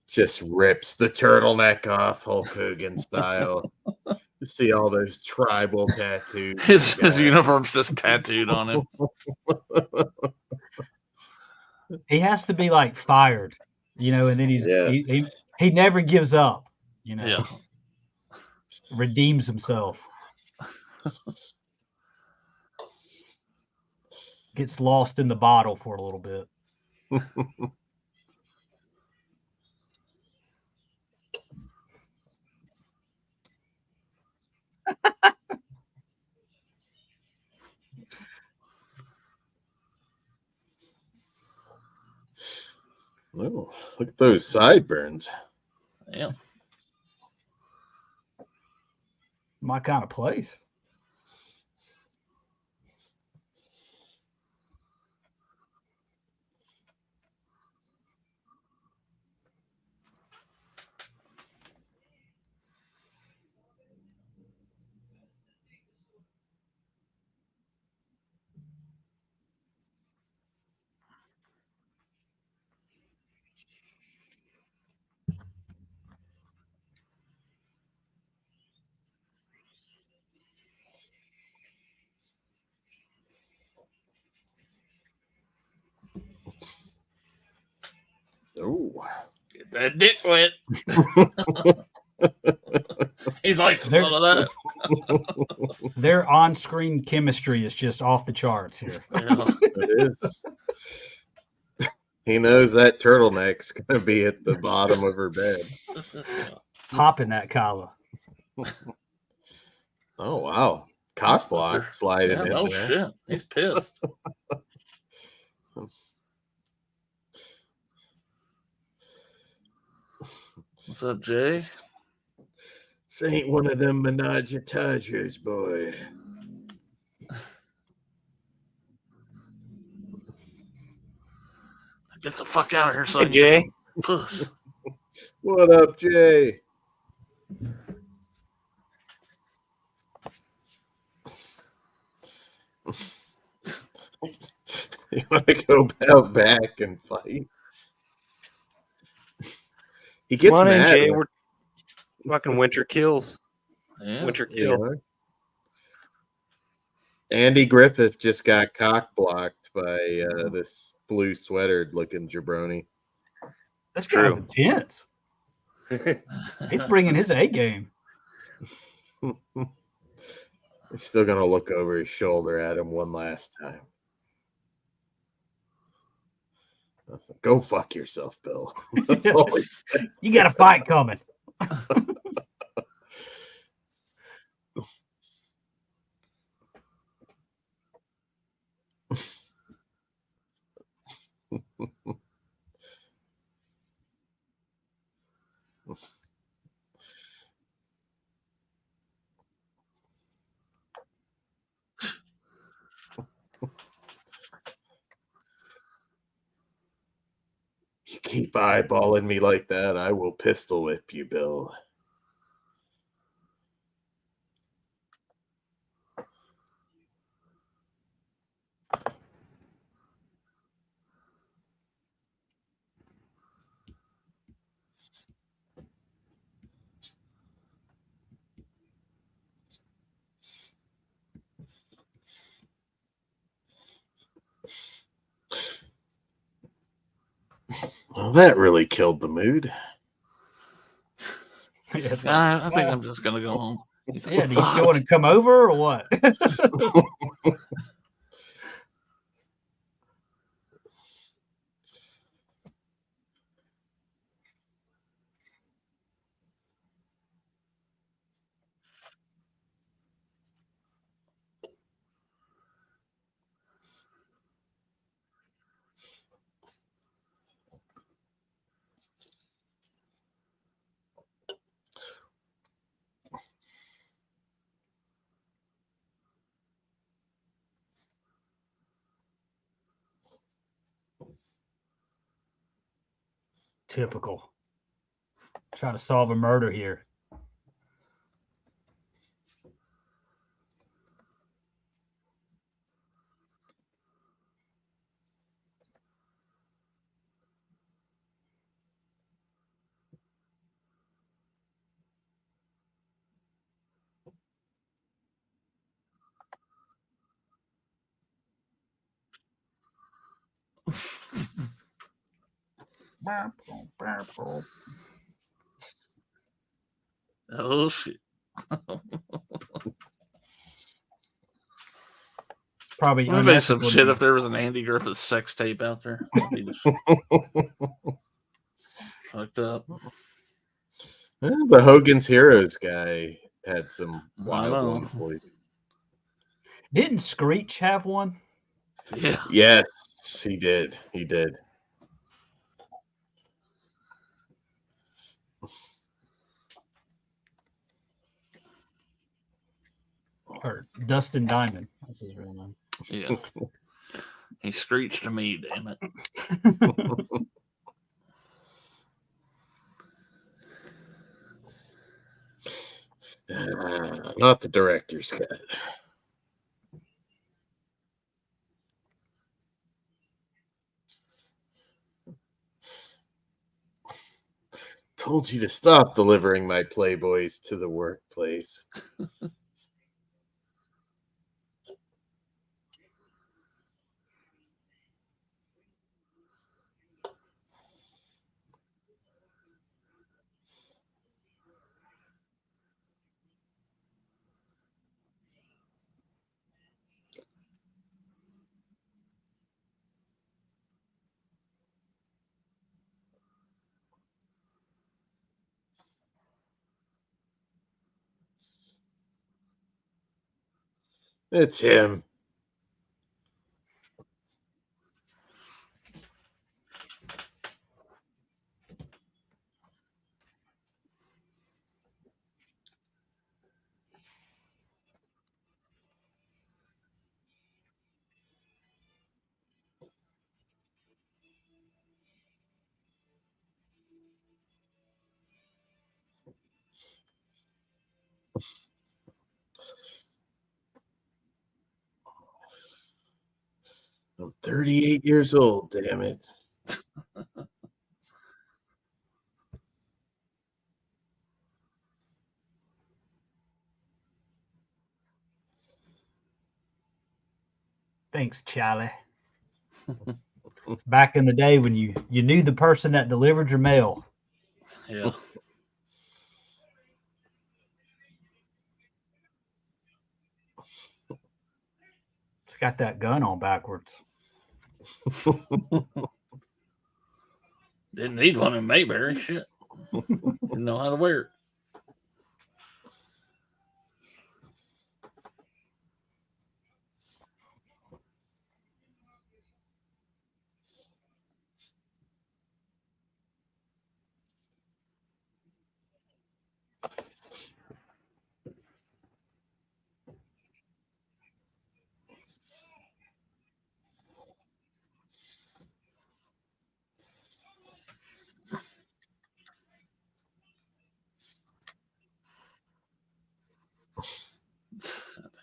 Just rips the turtleneck off Hulk Hogan style. You see all those tribal tattoos. His uniform's just tattooed on him. He has to be like fired, and then he never gives up, Yeah. Redeems himself. Gets lost in the bottle for a little bit. Oh, look at those sideburns. Yeah. My kind of place. Oh, get that dick wet. He's like some of that. Their on-screen chemistry is just off the charts here. Yeah. it is. He knows that turtleneck's going to be at the bottom of her bed. Popping that collar. Oh, wow. Cock block sliding in Oh, there. shit. He's pissed. What's up, Jay? This ain't one of them menage-a-tagers, boy. Get the fuck out of here, Hey, Jay. Puss. What up, Jay? You want to go out back and fight? He gets Come on in, mad. Jay. We're fucking winter kills. Yeah. Winter kill. Andy Griffith just got cock blocked by this blue sweatered looking jabroni. That's true. Intense. He's bringing his A game. He's still going to look over his shoulder at him one last time. Go fuck yourself, Bill. That's all he says. You got a fight coming. You keep eyeballing me like that, I will pistol whip you, Bill. Well, that really killed the mood. I think I'm just gonna go home. Yeah, do you still want to come over or what? Typical. Trying to solve a murder here. Oh shit! Probably Would be some unethical. shit if there was an Andy Griffith sex tape out there. That'd be just fucked up. The Hogan's Heroes guy had some wild know. ones. Like, Didn't Screech have one? Yeah. yes, he did. He did. Or Dustin Diamond. That's his real name. Yeah. He screeched to me, damn it. Not the director's cut. Told you to stop delivering my Playboys to the workplace. It's him. I'm 38 years old, damn it. Thanks, Charlie. It's back in the day when you knew the person that delivered your mail. Yeah. It's got that gun on backwards. Didn't need one in Mayberry. Shit. Didn't know how to wear it.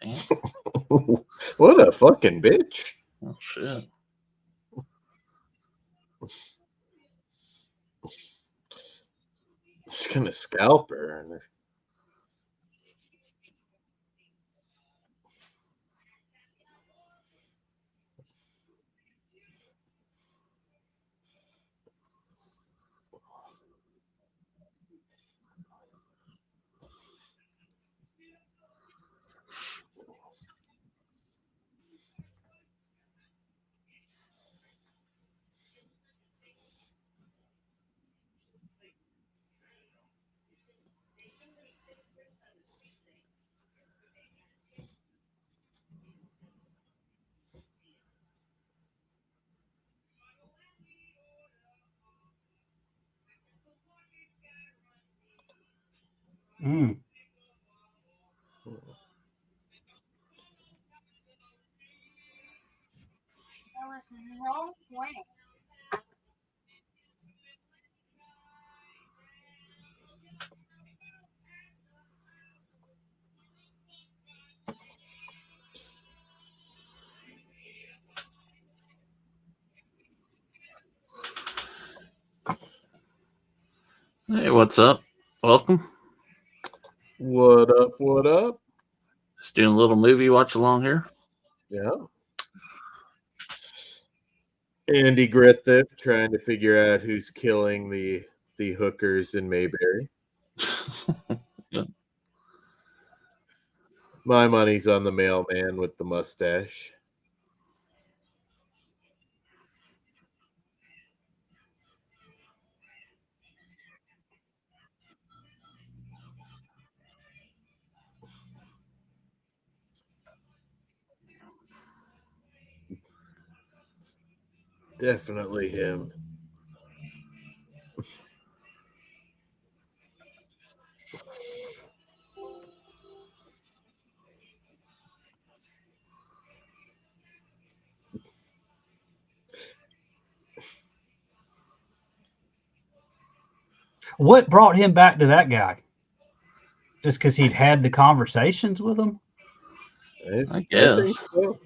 Damn. What a fucking bitch. Oh shit. Just gonna scalp her. Mm. There was no way. Hey, what's up? Welcome. What up? What up? Just doing a little movie watch along here. Yeah. Andy Griffith trying to figure out who's killing the hookers in Mayberry. Good. My money's on the mailman with the mustache. Definitely him. What brought him back to that guy? Just because he'd had the conversations with him? I I guess. think so.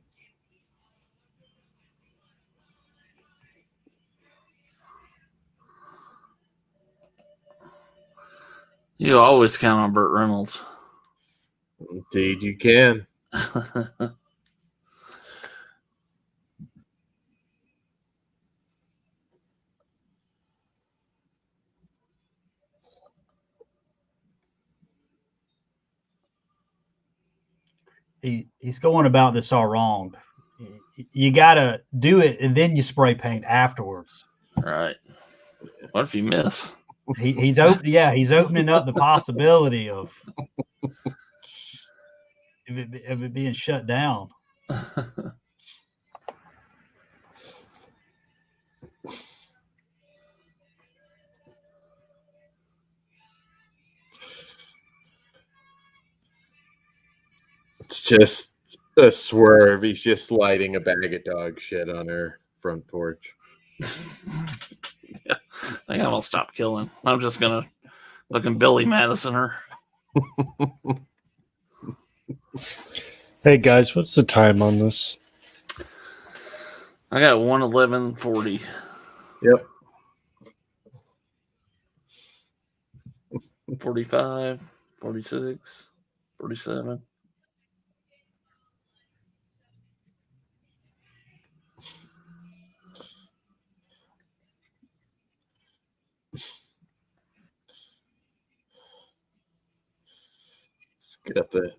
You always count on Burt Reynolds. Indeed, you can. He's going about this all wrong. You got to do it, and then you spray paint afterwards. Right. What if you miss? He's opening up the possibility of it being shut down. It's just a swerve. He's just lighting a bag of dog shit on her front porch. Yeah. I think I'm gonna stop killing. I'm just gonna fucking Billy Madison her. Hey guys, what's the time on this? I got 1:11:40. Yep. 45, 46, 47. Let's get that.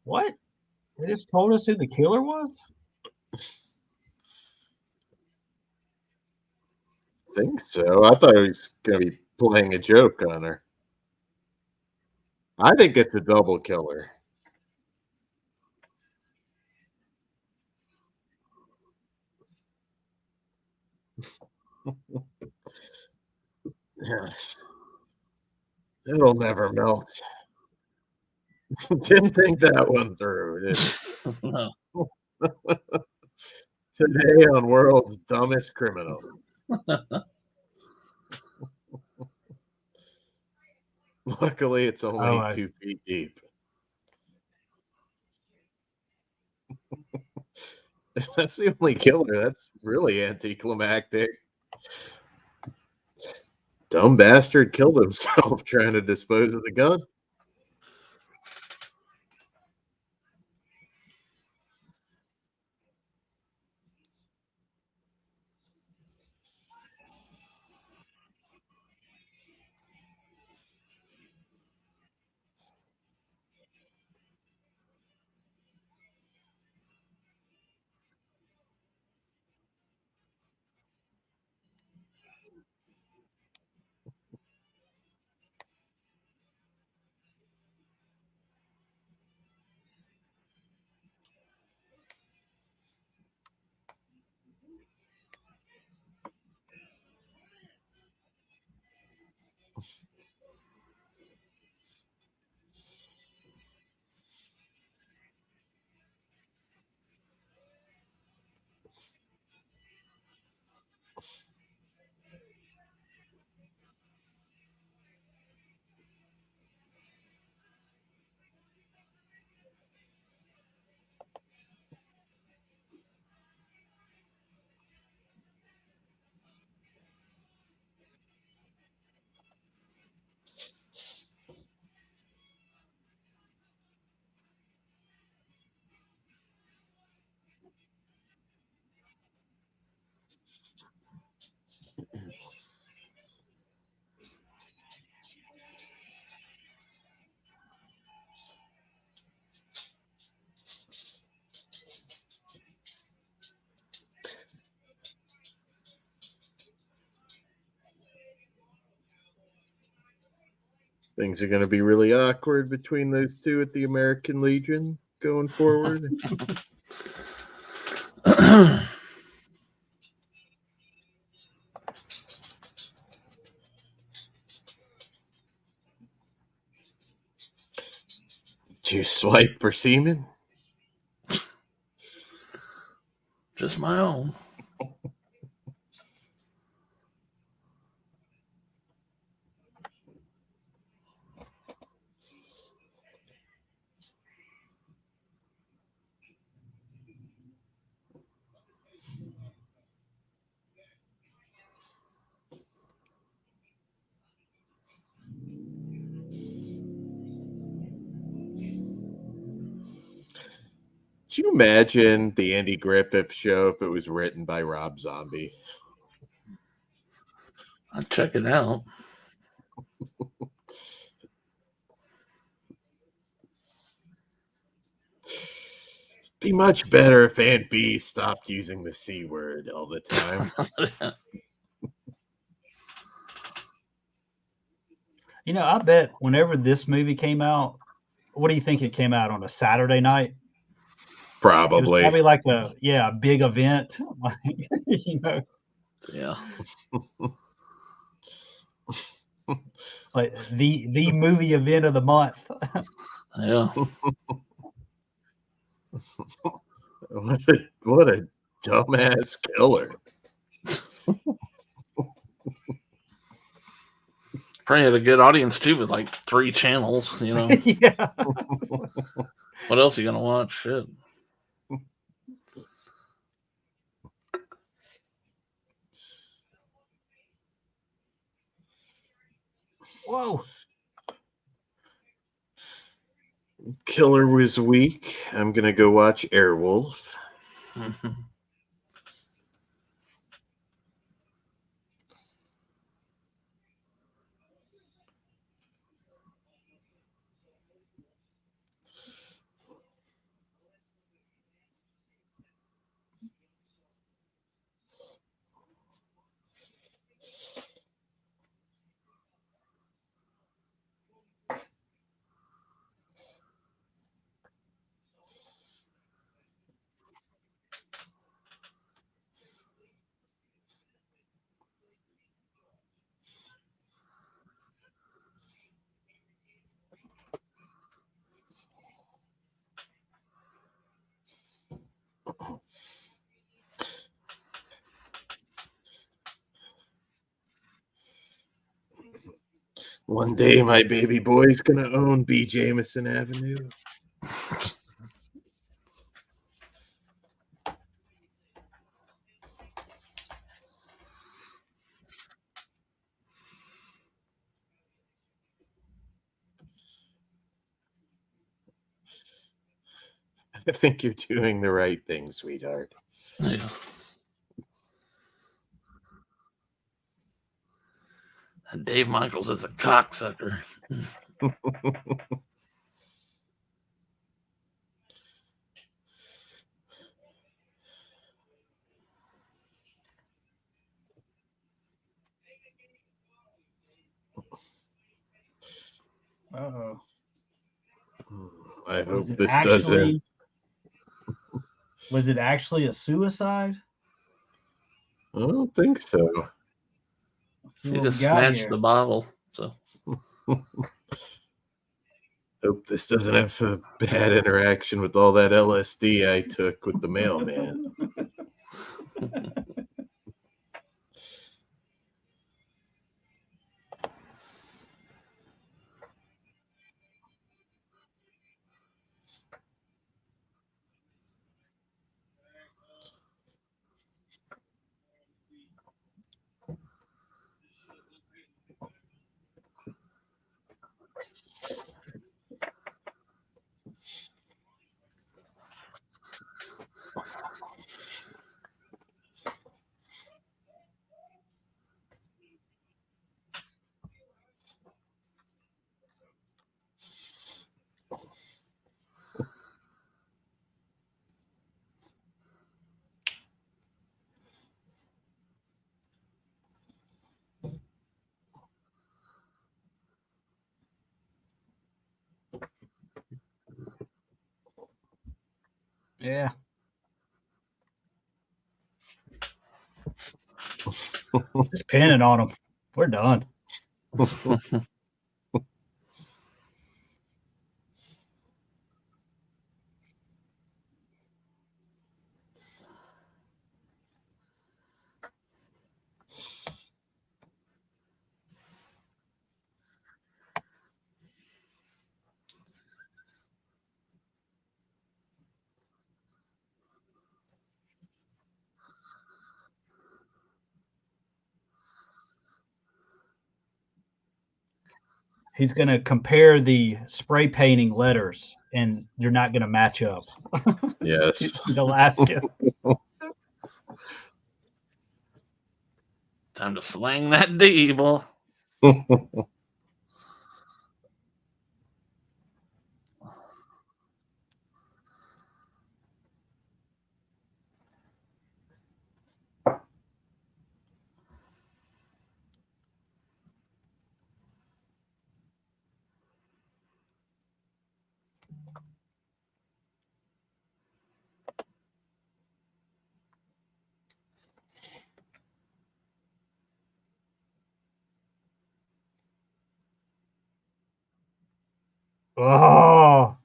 What? They just told us who the killer was? I think so. I thought he was going to be playing a joke on her. I think it's a double killer. Yes. It'll never melt. Didn't think that one through. Did No. Today on World's Dumbest Criminal. Luckily, it's only 2 feet deep. That's the only killer. That's really anticlimactic. Dumb bastard killed himself trying to dispose of the gun. Things are going to be really awkward between those two at the American Legion going forward. Did you swipe for semen? Just my own. Could you imagine the Andy Griffith show if it was written by Rob Zombie? I'd check it out. It'd be much better if Aunt B stopped using the C word all the time. You know, I bet whenever this movie came out, what do you think it came out on a Saturday night? It was Probably. probably like a big event. Like, you know, Yeah. it's like the movie event of the month. Yeah. What a dumbass killer. Probably had a good audience too with like 3 channels, you know. Yeah. What else are you gonna watch? Shit. Whoa. Killer was weak. I'm gonna go watch Airwolf. One day my baby boy's gonna own B. Jameson Avenue. I think you're doing the right thing, sweetheart. Yeah. And Dave Michaels is a cocksucker. Uh-oh. I hope Was it this doesn't. Was it actually a suicide? I don't think so. Let's see He what we just got snatched here. the bottle. So Hope this doesn't have a bad interaction with all that LSD I took with the mailman. Yeah. Just pinning on them. We're done. He's going to compare the spray painting letters, and they're not going to match up. Yes. They'll ask him. Time to slang that devil. Oh.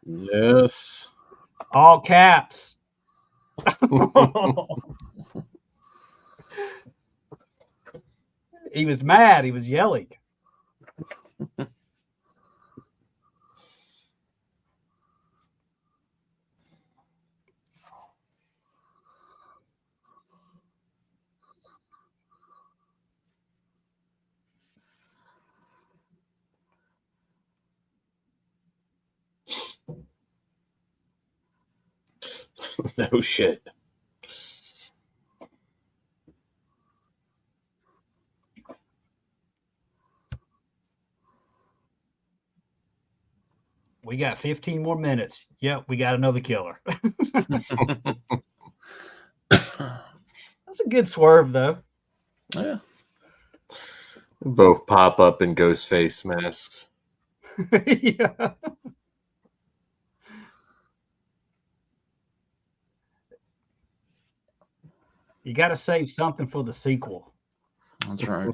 Yes. All caps. He was mad. He was yelling. No shit. We got 15 more minutes. Yep, we got another killer. That's a good swerve, though. Yeah. Both pop up in ghost face masks. Yeah. You got to save something for the sequel. That's right.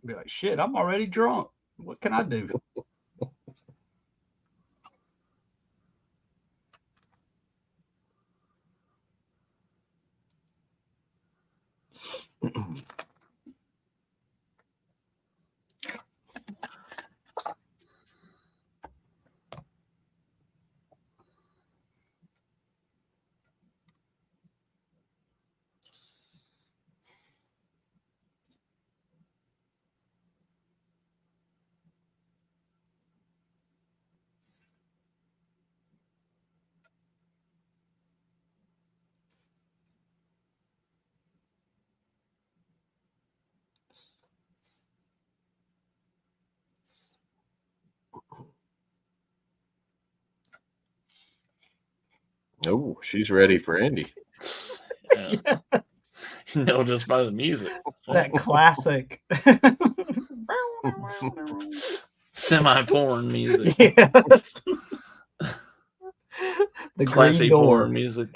Be like, shit, I'm already drunk. What can I do? Oh, she's ready for Andy. Yeah. You know, just by the music. That classic. Semi-porn music. Yeah. The Classy green door. porn music.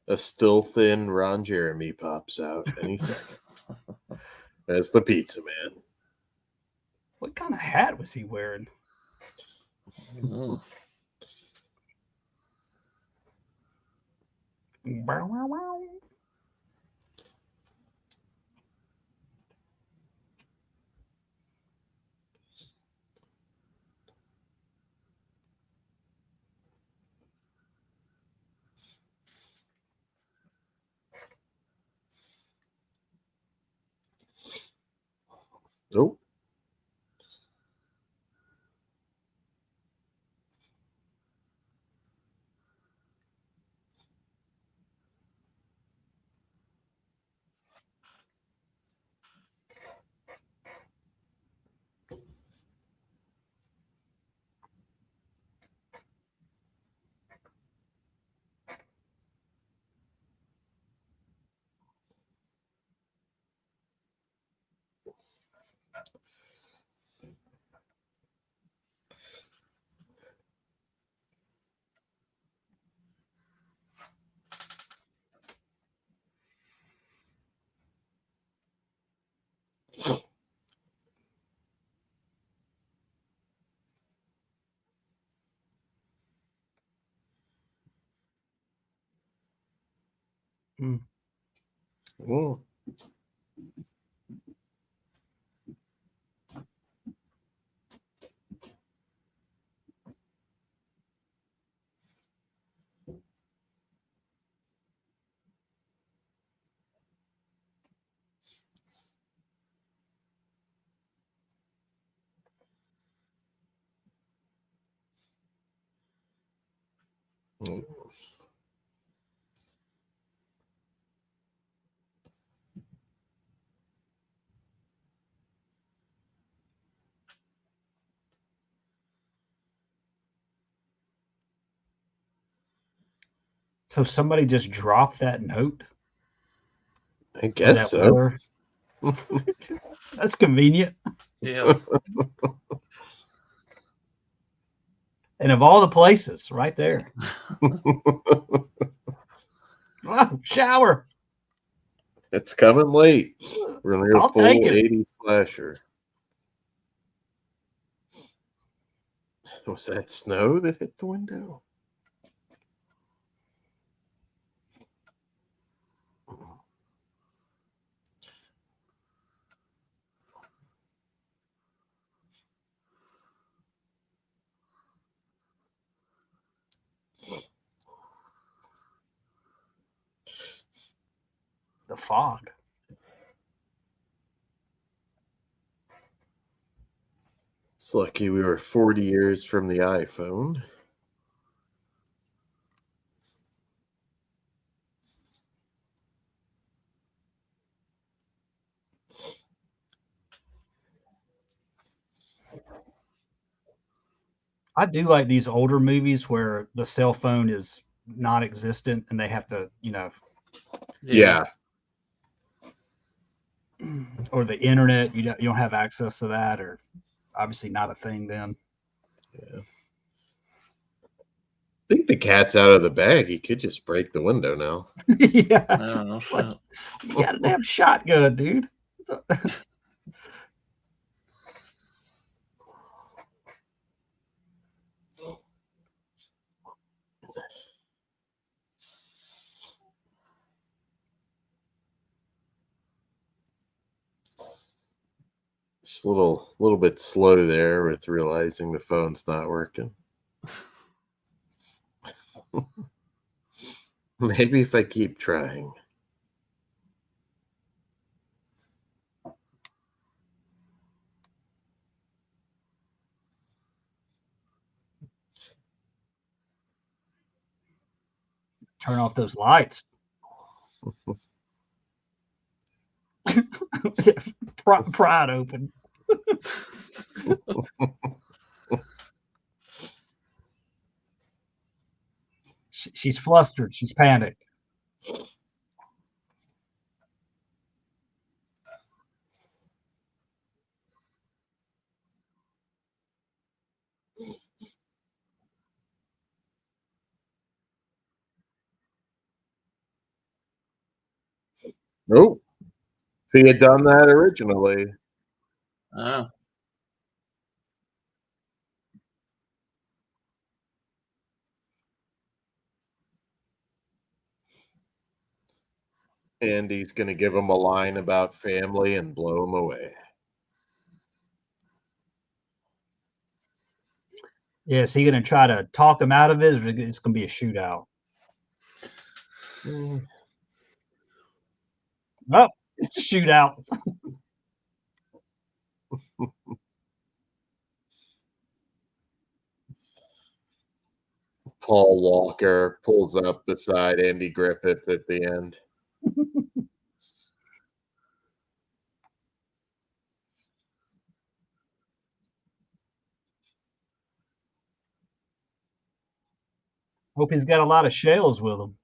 A still thin Ron Jeremy pops out any second. That's the pizza man. What kind of hat was he wearing? Mm. Bow, wow, wow. Oh. Oh. So somebody just dropped that note I for guess that so. weather. That's convenient. Yeah. And of all the places, right there. Oh, shower. It's coming late. We're gonna go I'll full take it. 80s slasher. Was that snow that hit the window? The fog. It's lucky we were 40 years from the iPhone. I do like these older movies where the cell phone is non-existent and they have to, Yeah. or the internet, you don't have access to that, or obviously not a thing then. Yeah. I think the cat's out of the bag. He could just break the window now. Yeah, I don't know. Shit. you got a damn shotgun, dude. Just a little bit slow there with realizing the phone's not working. Maybe if I keep trying. Turn off those lights. Pry it open. She's flustered. She's panicked. Nope. If he had done that originally. Oh. And he's going to give him a line about family and blow him away. Yeah, is he going to try to talk him out of it, or it's going to be a shootout? Oh, it's a shootout. Paul Walker pulls up beside Andy Griffith at the end. Hope he's got a lot of shells with him.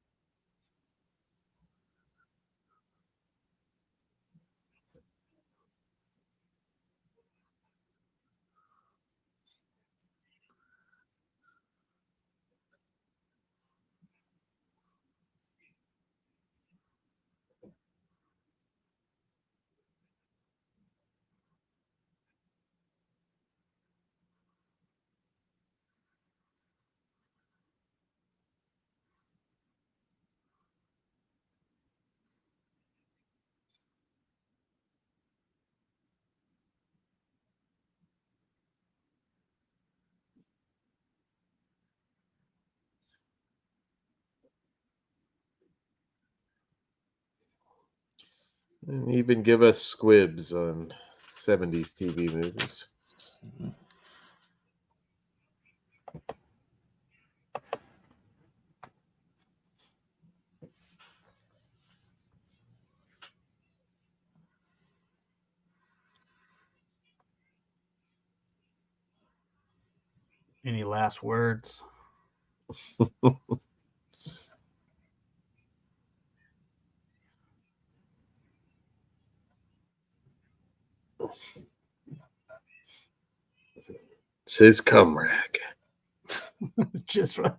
And even give us squibs on 70s TV movies. Any last words? It's his cum rag. Just right.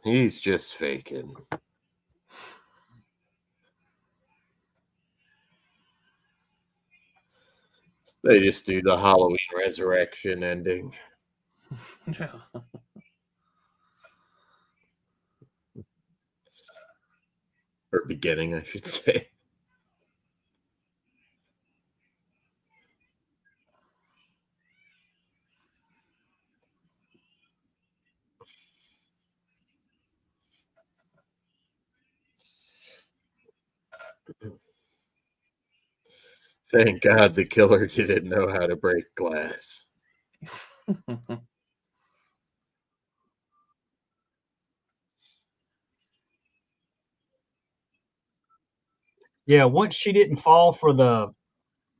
He's just faking. They just do the Halloween resurrection ending. Yeah. Or beginning, I should say. Thank God the killer didn't know how to break glass. Yeah, once she didn't fall for the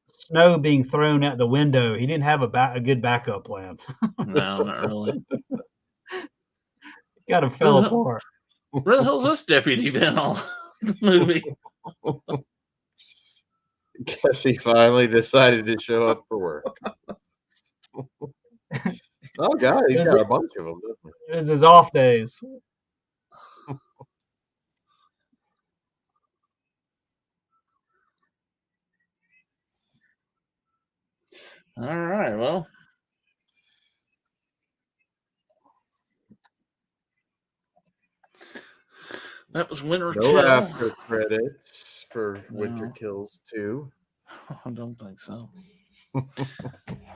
snow being thrown out the window, he didn't have a good backup plan. No, not really. Got him fell apart. Where the hell's this deputy been all the movie? Guess he finally decided to show up for work. Oh, God, he's got a bunch of them, doesn't he? It's his off days. All right, well. That was Winter No Kill. after credits for Winter No. Kills 2. I don't think so.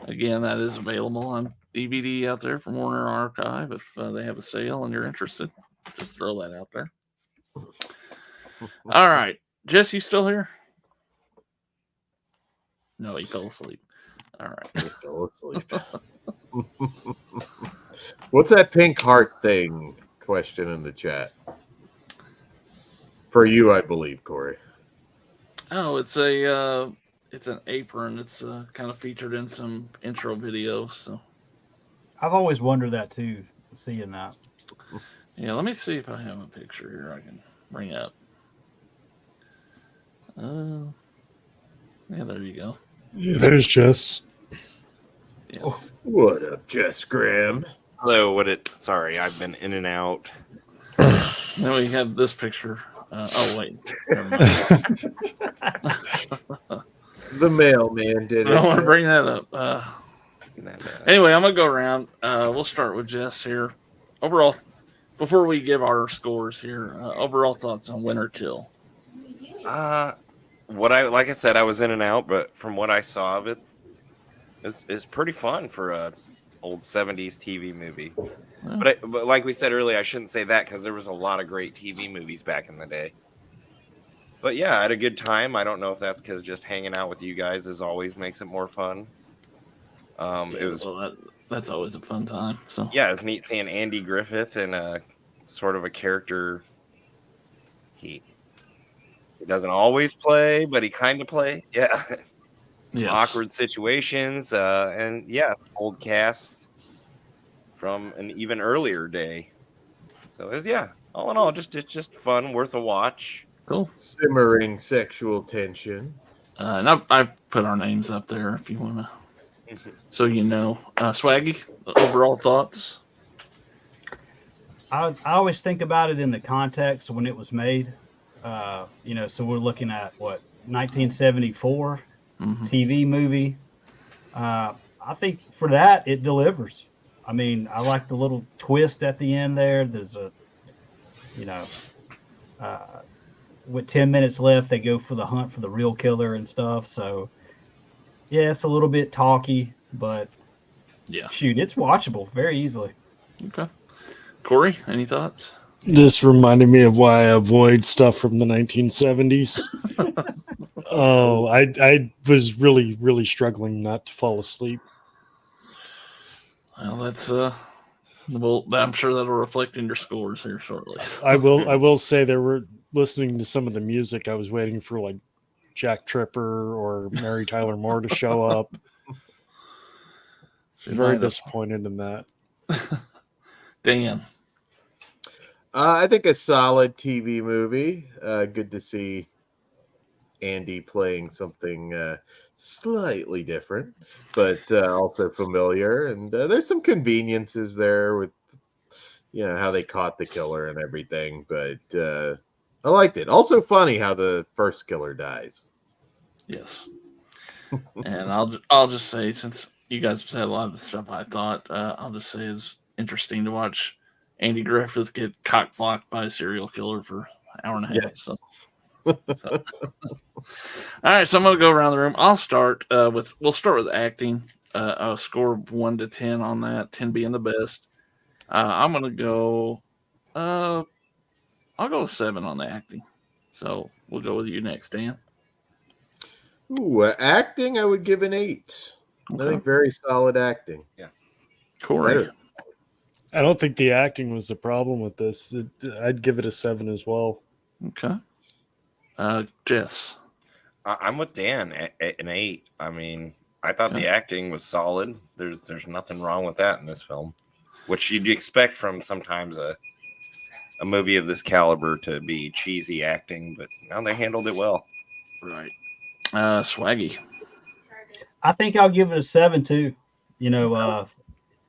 Again, that is available on DVD out there from Warner Archive if they have a sale and you're interested. Just throw that out there. All right. Jess, you still here? No, he fell asleep. All right. He fell asleep. What's that pink heart thing? Question in the chat. For you, I believe, Corey. Oh, it's an apron. It's kind of featured in some intro videos. So I've always wondered that too, seeing that. yeah, let me see if I have a picture here I can bring up. Yeah, there you go. Yeah, there's Jess. Yeah. What up, Jess Graham? Hello, sorry, I've been in and out. Then we have this picture. Oh wait, never mind. The mailman did I don't want to it. bring that up. Anyway, I'm gonna go around. We'll start with Jess here. Overall, before we give our scores here, overall thoughts on Winter Kill. Like I said, I was in and out, but from what I saw of it, it's pretty fun for a old 70s TV movie. Yeah. But like we said earlier, I shouldn't say that because there was a lot of great TV movies back in the day. But yeah, I had a good time. I don't know if that's because just hanging out with you guys always makes it more fun. It was that's always a fun time. So yeah, it's neat seeing Andy Griffith in a sort of a character. He doesn't always play, but he kind of play. Yeah. yes. Awkward situations, and yeah, old casts from an even earlier day. So it was, all in all, it's just fun, worth a watch. Cool. Simmering sexual tension. And I've put our names up there if you want to, so you know. Swaggy, overall thoughts? I always think about it in the context when it was made. So we're looking at 1974 TV movie. I think for that it delivers. I mean, I like the little twist at the end there. There's with 10 minutes left, they go for the hunt for the real killer and stuff. So yeah, it's a little bit talky, but shoot, it's watchable very easily. Okay. Corey, any thoughts? This reminded me of why I avoid stuff from the 1970s. Oh, I was really, really struggling not to fall asleep. Well, that's I'm sure that'll reflect in your scores here shortly. I will say they were listening to some of the music. I was waiting for like Jack Tripper or Mary Tyler Moore to show up. Very disappointed in that. Dan. I think a solid TV movie. Good to see Andy playing something slightly different, but also familiar. And there's some conveniences there with, how they caught the killer and everything. But I liked it. Also funny how the first killer dies. Yes. And I'll just say, since you guys have said a lot of the stuff I thought, I'll just say it's interesting to watch Andy Griffith get cock blocked by a serial killer for an hour and a half. Yes. So. All right, so I'm gonna go around the room. We'll start with acting. A score of 1 to 10 on that, 10 being the best. I'm gonna go I'll go with 7 on the acting. So we'll go with you next, Dan. Ooh, acting, I would give an 8. Okay. I think very solid acting. Yeah. Corey. Better. I don't think the acting was the problem with this. I'd give it a 7 as well. Okay. Jess. I'm with Dan at an 8. I mean, I thought the acting was solid. There's nothing wrong with that in this film, which you'd expect from sometimes a movie of this caliber to be cheesy acting, but now they handled it well. Right. Swaggy. I think I'll give it a 7 too.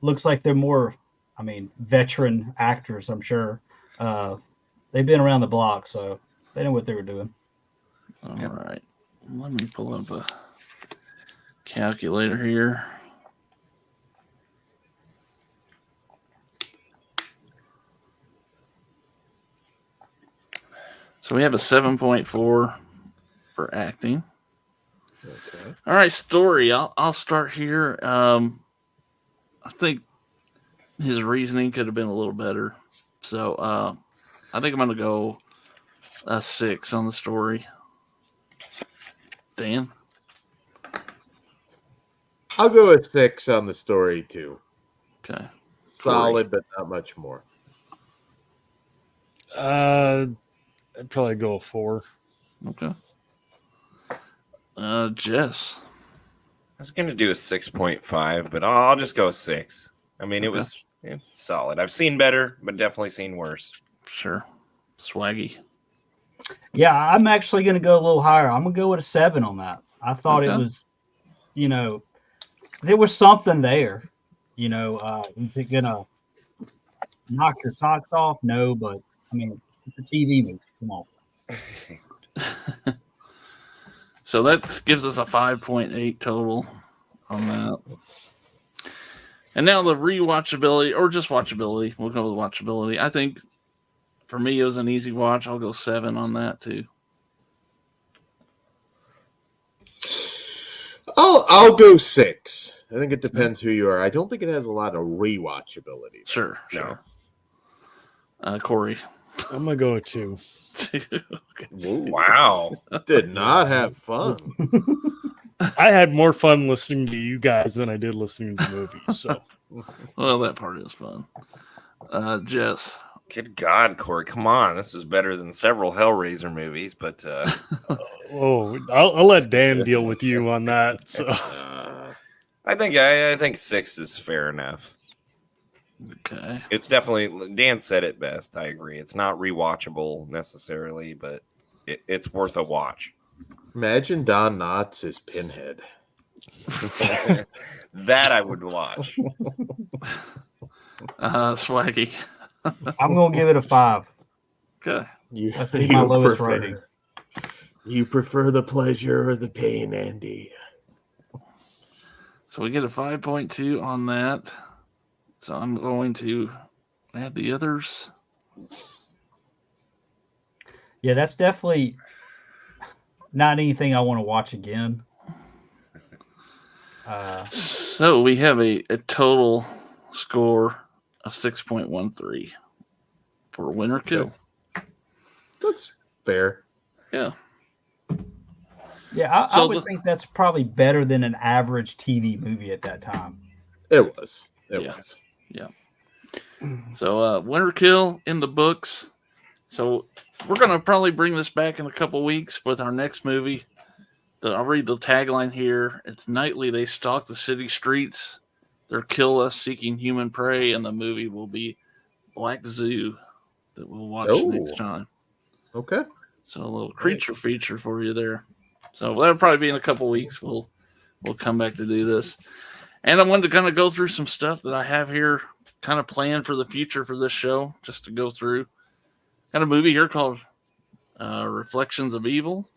Looks like they're more, veteran actors, I'm sure. They've been around the block, so they know what they were doing. All right. Let me pull up a calculator here. So we have a 7.4 for acting. Okay. All right, story. I'll start here. I think his reasoning could have been a little better. So I think I'm going to go a 6 on the story. Dan? I'll go a 6 on the story too. Okay. Solid, but not much more. I'd probably go a 4. Okay. Jess. I was going to do a 6.5, but I'll just go a 6. I mean, it was solid. I've seen better, but definitely seen worse. Sure. Swaggy. Yeah, I'm actually going to go a little higher. I'm going to go with a 7 on that. I thought it was, there was something there. Is it going to knock your socks off? No, but, it's a TV movie. Come on. So that gives us a 5.8 total on that. And now the rewatchability, or just watchability. We'll go with watchability. I think for me, it was an easy watch. I'll go 7 on that too. I'll go 6. I think it depends who you are. I don't think it has a lot of rewatchability. Sure. Corey. I'm going to go a 2. Wow. Did not have fun. I had more fun listening to you guys than I did listening to movies. So, Well, that part is fun. Jess. Good God, Corey. Come on. This is better than several Hellraiser movies, but I'll let Dan deal with you on that. So, I think 6 is fair enough. Okay. It's definitely, Dan said it best. I agree. It's not rewatchable necessarily, but it's worth a watch. Imagine Don Knotts as Pinhead. That I would watch. Swaggy. I'm gonna give it a 5. Okay. That's be my lowest rating. You prefer the pleasure or the pain, Andy? So we get a 5.2 on that. So I'm going to add the others. Yeah, that's definitely not anything I want to watch again. So we have a total score of 6.13 for Winter Kill. That's fair. Yeah. Yeah, I So would think that's probably better than an average TV movie at that time. It was. It Yeah. was. Yeah. So Winter Kill in the books. So we're going to probably bring this back in a couple weeks with our next movie. I'll read the tagline here. It's nightly they stalk the city streets. They'll kill us seeking human prey, and the movie will be Black Zoo that we'll watch next time. Okay. So a little creature feature for you there. So that'll probably be in a couple weeks. We'll come back to do this. And I wanted to kind of go through some stuff that I have here kind of planned for the future for this show, just to go through. Got a movie here called Reflections of Evil.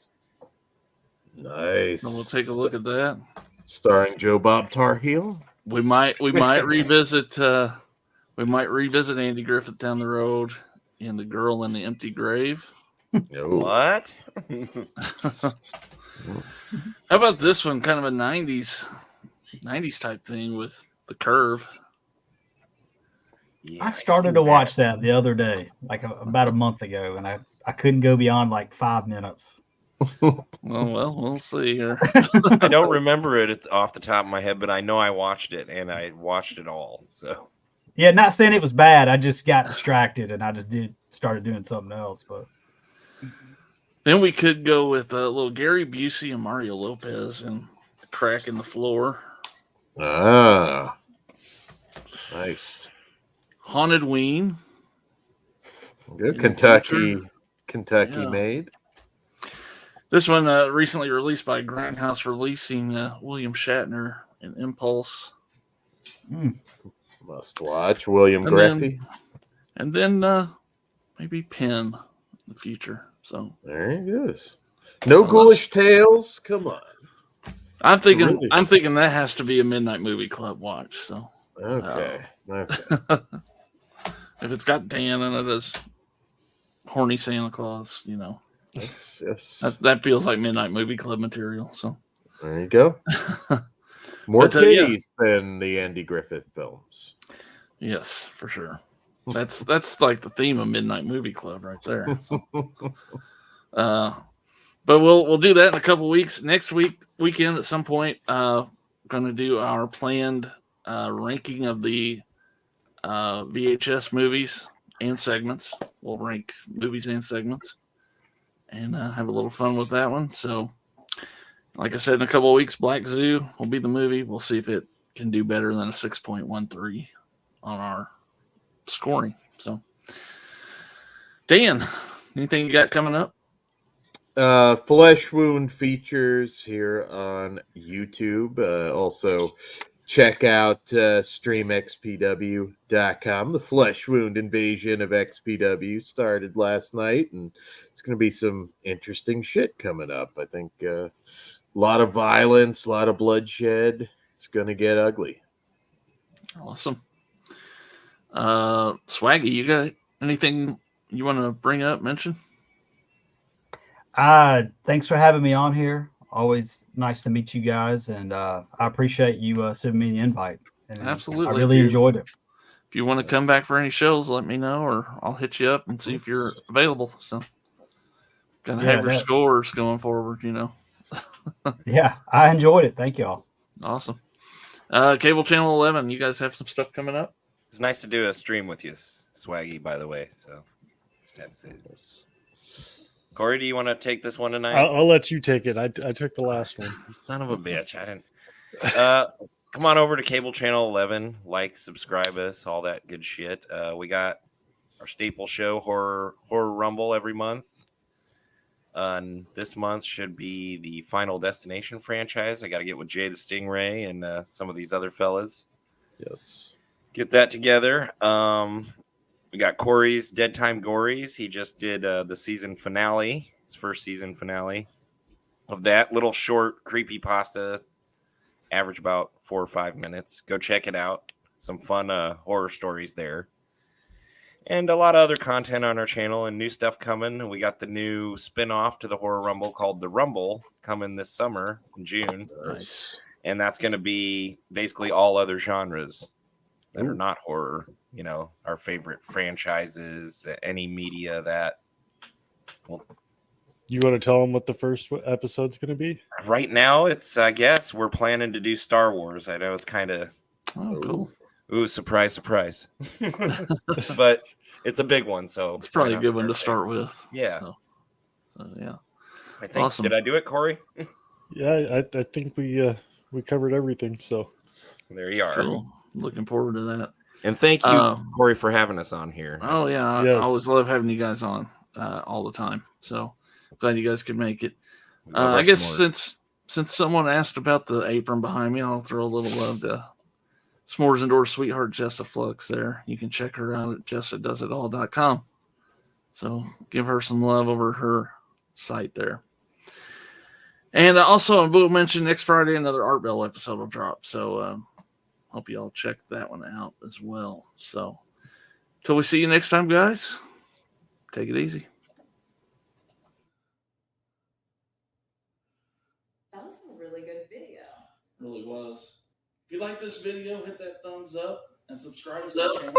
Nice. And we'll take a look at that. Starring Joe Bob Tarheel. We might revisit Andy Griffith down the road in The Girl in the Empty Grave. What? How about this one? Kind of a 90s type thing with The Curve. Yeah, I started to watch that the other day, like about a month ago, and I couldn't go beyond like 5 minutes. Well, we'll see here. I don't remember it off the top of my head, but I know I watched it, and I watched it all. So, yeah, not saying it was bad. I just got distracted, and I just started doing something else. But then we could go with a little Gary Busey and Mario Lopez and Crack in the Floor. Ah, nice. Haunted Ween. Good. Kentucky Yeah. made. This one recently released by Grindhouse, releasing William Shatner and Impulse. Must watch. William And Greffy. then maybe Penn in the future. So There he goes. No Ghoulish Tales. Come on. I'm thinking that has to be a Midnight Movie Club watch. So Okay. if it's got Dan in it as horny Santa Claus, Yes. that feels like Midnight Movie Club material. So There you go. More But, yeah. titties than the Andy Griffith films. yes, for sure. That's like the theme of Midnight Movie Club right there. So. But we'll do that in a couple weeks. Next weekend at some point, going to do our planned ranking of the VHS movies and segments. We'll rank movies and segments and have a little fun with that one. So, like I said, in a couple of weeks, Black Zoo will be the movie. We'll see if it can do better than a 6.13 on our scoring. So, Dan, anything you got coming up? Flesh Wound features here on YouTube. Also, check out streamxpw.com. The Flesh Wound invasion of XPW started last night, and it's going to be some interesting shit coming up. I think a lot of violence, a lot of bloodshed. It's going to get ugly. Awesome. Swaggy, you got anything you want to bring up, mention? Thanks for having me on here. Always nice to meet you guys, and I appreciate you sending me the invite. And Absolutely. I really enjoyed it. If you want to come back for any shows, let me know, or I'll hit you up and see if you're available. So, gonna have your scores going forward, Yeah, I enjoyed it. Thank y'all. Awesome. Cable Channel 11, you guys have some stuff coming up? It's nice to do a stream with you, Swaggy, by the way. So, just had to say this. Corey, do you want to take this one tonight? I'll let you take it. I took the last one. Son of a bitch. I didn't. come on over to cable channel 11, like, subscribe us, all that good shit. We got our staple show, Horror Rumble, every month. And this month should be the Final Destination franchise. I got to get with Jay the Stingray and some of these other fellas. Yes. Get that together. We got Corey's Dead Time Gories. He just did the season finale, his first season finale of that little short creepypasta. Average about 4 or 5 minutes. Go check it out. Some fun horror stories there. And a lot of other content on our channel and new stuff coming. We got the new spin-off to the Horror Rumble called The Rumble coming this summer in June. Nice. And that's going to be basically all other genres that are not horror. You know, our favorite franchises, any media that... Well, You want to tell them what the first episode's going to be? right now, it's, I guess, we're planning to do Star Wars. I know it's kind of... Oh, cool. Ooh, surprise, surprise. But it's a big one, so... It's probably a good one to start with. Yeah. So yeah. I think, Awesome. Did I do it, Corey? Yeah, I think we covered everything. So There you are. Cool. Looking forward to that. And thank you, Corey, for having us on here. Oh, yeah. Yes. I always love having you guys on all the time. So glad you guys could make it. I guess since someone asked about the apron behind me, I'll throw a little love to S'mores Indoors sweetheart Jessa Flux there. You can check her out at jessadoesitall.com. So give her some love over her site there. And also, I will mention next Friday another Art Bell episode will drop. So hope you all check that one out as well. So till we see you next time, guys, take it easy. That was a really good video. Really was. If you like this video, hit that thumbs up and subscribe to the channel.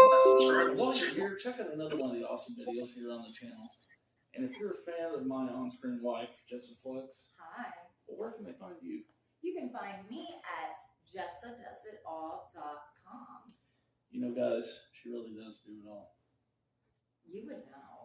And while you're here, check out another one of the awesome videos here on the channel. And if you're a fan of my on-screen wife, Jessa Flux, Hi. well, where can they find you? You can find me at jessadoesitall.com. You know, guys, she really does do it all. You would know.